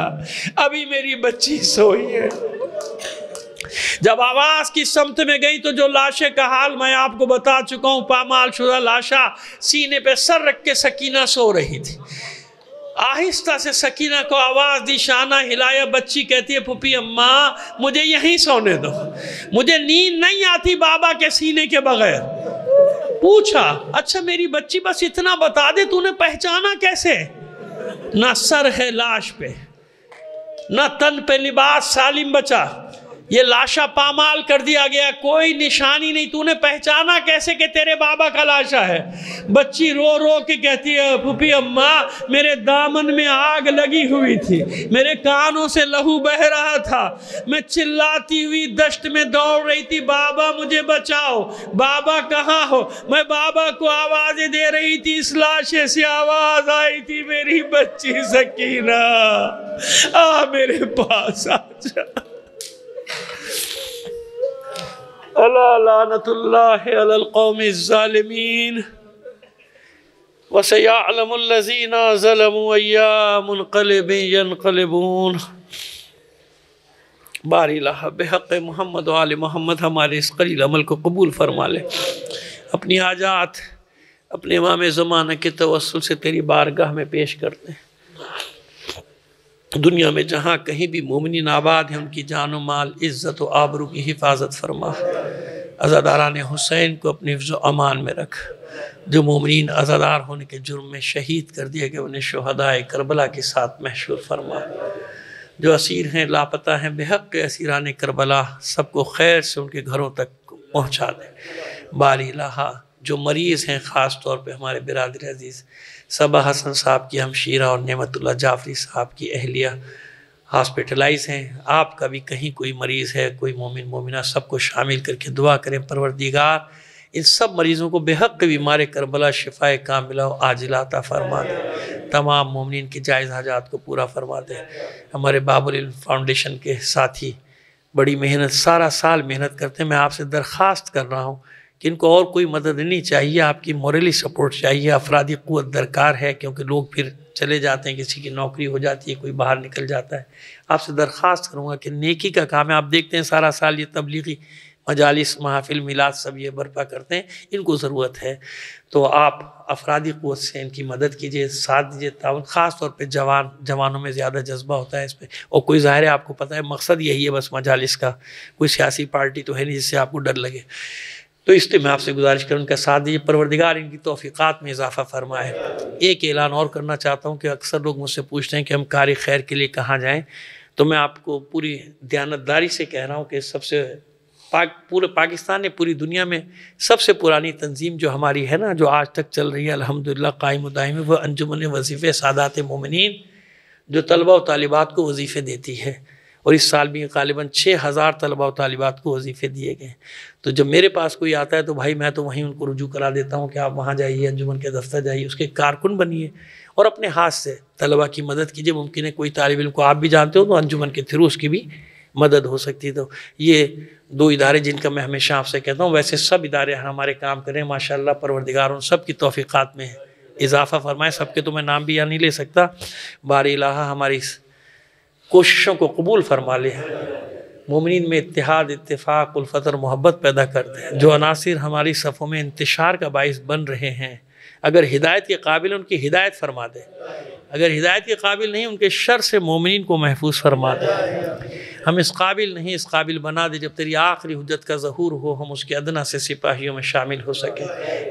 ابھی میری بچی سوئی ہے۔ جب آواز کی سمت میں گئی تو جو لاشے کا حال میں آپ کو بتا چکا ہوں، پامال شدہ لاشا سینے پہ سر رکھ کے سکینہ سو رہی تھی۔ آہستہ سے سکینہ کو آواز دی، شانہ ہلایا، بچی کہتی ہے پھوپھی اماں مجھے یہیں سونے دو، مجھے نیند نہیں آتی بابا کے سینے کے بغیر۔ پوچھا اچھا میری بچی بس اتنا بتا دے تو نے پہچانا کیسے؟ نہ سر ہے لاش پہ، نہ تن پہ لباس سالم بچا، یہ لاشا پامال کر دیا گیا، کوئی نشانی نہیں، تو نے پہچانا کیسے کہ تیرے بابا کا لاشا ہے؟ بچی رو رو کے کہتی ہے پھوپھی اماں میرے دامن میں آگ لگی ہوئی تھی، میرے کانوں سے لہو بہ رہا تھا، میں چلاتی ہوئی دشت میں دوڑ رہی تھی، بابا مجھے بچاؤ، بابا کہاں ہو؟ میں بابا کو آوازیں دے رہی تھی، اس لاشے سے آواز آئی تھی میری بچی سکینہ آ میرے پاس آ جا۔ الا لعنت اللہ علی القوم الظالمین وسیعلم الذین ظلموا ای منقلب ینقلبون۔ باری الہ بحق محمد و آل محمد ہمارے اس قلیل عمل کو قبول فرما لے، اپنی حاجات اپنے امام زمانہ کے توسل سے تیری بارگاہ میں پیش کرتے ہیں۔ دنیا میں جہاں کہیں بھی مومنین آباد ہیں ان کی جان و مال عزت و آبرو کی حفاظت فرما، عزاداران حسین کو اپنے حفظ و امان میں رکھ، جو مومنین عزادار ہونے کے جرم میں شہید کر دیا گیا انہیں شہدائے کربلا کے ساتھ محشور فرما، جو اسیر ہیں لاپتہ ہیں بحق اسیران کربلا سب کو خیر سے ان کے گھروں تک پہنچا دے۔ باری الہ جو مریض ہیں خاص طور پہ ہمارے برادر عزیز صبا حسن صاحب کی ہمشیرہ اور نعمت اللہ جعفری صاحب کی اہلیہ ہاسپٹلائز ہیں، آپ کا بھی کہیں کوئی مریض ہے کوئی مومن مومنہ سب کو شامل کر کے دعا کریں پروردگار ان سب مریضوں کو بحق بیمار کربلا شفائے کاملہ و عاجلہ عطا فرما دے، تمام مومنین کی جائز حاجات کو پورا فرما دے۔ ہمارے باب العلم فاؤنڈیشن کے ساتھی بڑی محنت سارا سال محنت کرتے ہیں، میں آپ سے درخواست کر رہا ہوں کہ ان کو اور کوئی مدد نہیں چاہیے، آپ کی موریلی سپورٹ چاہیے، افرادی قوت درکار ہے کیونکہ لوگ پھر چلے جاتے ہیں، کسی کی نوکری ہو جاتی ہے، کوئی باہر نکل جاتا ہے۔ آپ سے درخواست کروں گا کہ نیکی کا کام ہے، آپ دیکھتے ہیں سارا سال یہ تبلیغی مجالس محافل میلاد سب یہ برپا کرتے ہیں، ان کو ضرورت ہے تو آپ افرادی قوت سے ان کی مدد کیجئے، ساتھ دیجئے، تعاون، خاص طور پہ جوانوں میں زیادہ جذبہ ہوتا ہے اس پہ، اور کوئی ظاہر ہے آپ کو پتہ ہے مقصد یہی ہے بس مجالس کا، کوئی سیاسی پارٹی تو ہے نہیں جس سے آپ کو ڈر لگے، تو اس لیے میں آپ سے گزارش کروں ان کا ساتھ دیجیے، پروردگار ان کی توفیقات میں اضافہ فرمائے۔ ایک اعلان اور کرنا چاہتا ہوں کہ اکثر لوگ مجھ سے پوچھتے ہیں کہ ہم کار خیر کے لیے کہاں جائیں، تو میں آپ کو پوری دیانتداری سے کہہ رہا ہوں کہ سب سے پورے پاکستان نے پوری دنیا میں سب سے پرانی تنظیم جو ہماری ہے نا، جو آج تک چل رہی ہے الحمدللہ قائم و دائم، وہ انجمن وظیفے سادات مومنین جو طلبہ و طالبات کو وظیفے دیتی ہے، اور اس سال بھی غالباً 6000 طلبہ و طالبات کو وظیفے دیے گئے ہیں۔ تو جب میرے پاس کوئی آتا ہے تو بھائی میں تو وہیں ان کو رجوع کرا دیتا ہوں کہ آپ وہاں جائیے، انجمن کے دفتر جائیے، اس کے کارکن بنیے اور اپنے ہاتھ سے طلبہ کی مدد کیجیے۔ ممکن ہے کوئی طالب علم کو آپ بھی جانتے ہو تو انجمن کے تھرو اس کی بھی مدد ہو سکتی ہے۔ تو یہ 2 ادارے جن کا میں ہمیشہ آپ سے کہتا ہوں، ویسے سب ادارے ہمارے کام کریں ماشاءاللہ، پروردگار ان سب کی توفیقات میں اضافہ فرمائے، سب کے تو میں نام بھی یہاں نہیں لے سکتا، باری الہ ہماری کوششوں کو قبول فرما لے، مومنین میں اتحاد اتفاق الفت اور محبت پیدا کرتے ہیں، جو عناصر ہماری صفوں میں انتشار کا باعث بن رہے ہیں، اگر ہدایت کے قابل ان کی ہدایت فرما دے، اگر ہدایت کے قابل نہیں ان کے شر سے مومنین کو محفوظ فرما دے، ہم اس قابل نہیں، اس قابل بنا دے جب تیری آخری حجت کا ظہور ہو ہم اس کے ادنا سے سپاہیوں میں شامل ہو سکیں۔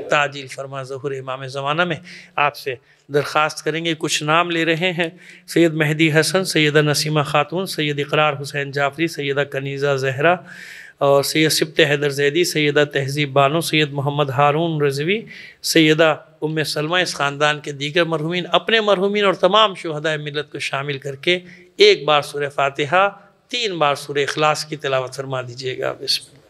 تعجیل فرما ظہور امام زمانہ میں آپ سے درخواست کریں گے، کچھ نام لے رہے ہیں: سید مہدی حسن، سیدہ نسیمہ خاتون، سید اقرار حسین جعفری، سیدہ کنیزہ زہرا اور سید سبط حیدر زیدی، سیدہ تہذیب بانو، سید محمد ہارون رضوی، سیدہ ام سلمہ، اس خاندان کے دیگر مرحومین، اپنے مرحومین اور تمام شہداء ملت کو شامل کر کے ایک بار سورہ فاتحہ 3 بار سورہ اخلاص کی تلاوت فرما دیجئے گا۔ بسم اللہ۔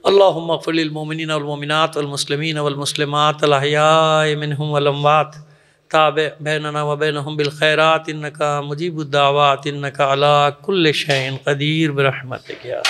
اللہم اغفر للمؤمنین والمؤمنات والمسلمین والمسلمات الاحیاء منہم والاموات تابع بیننا وبینہم بالخیرات انکا مجیب الدعوات انکا علی کل شیء قدیر برحمتک یا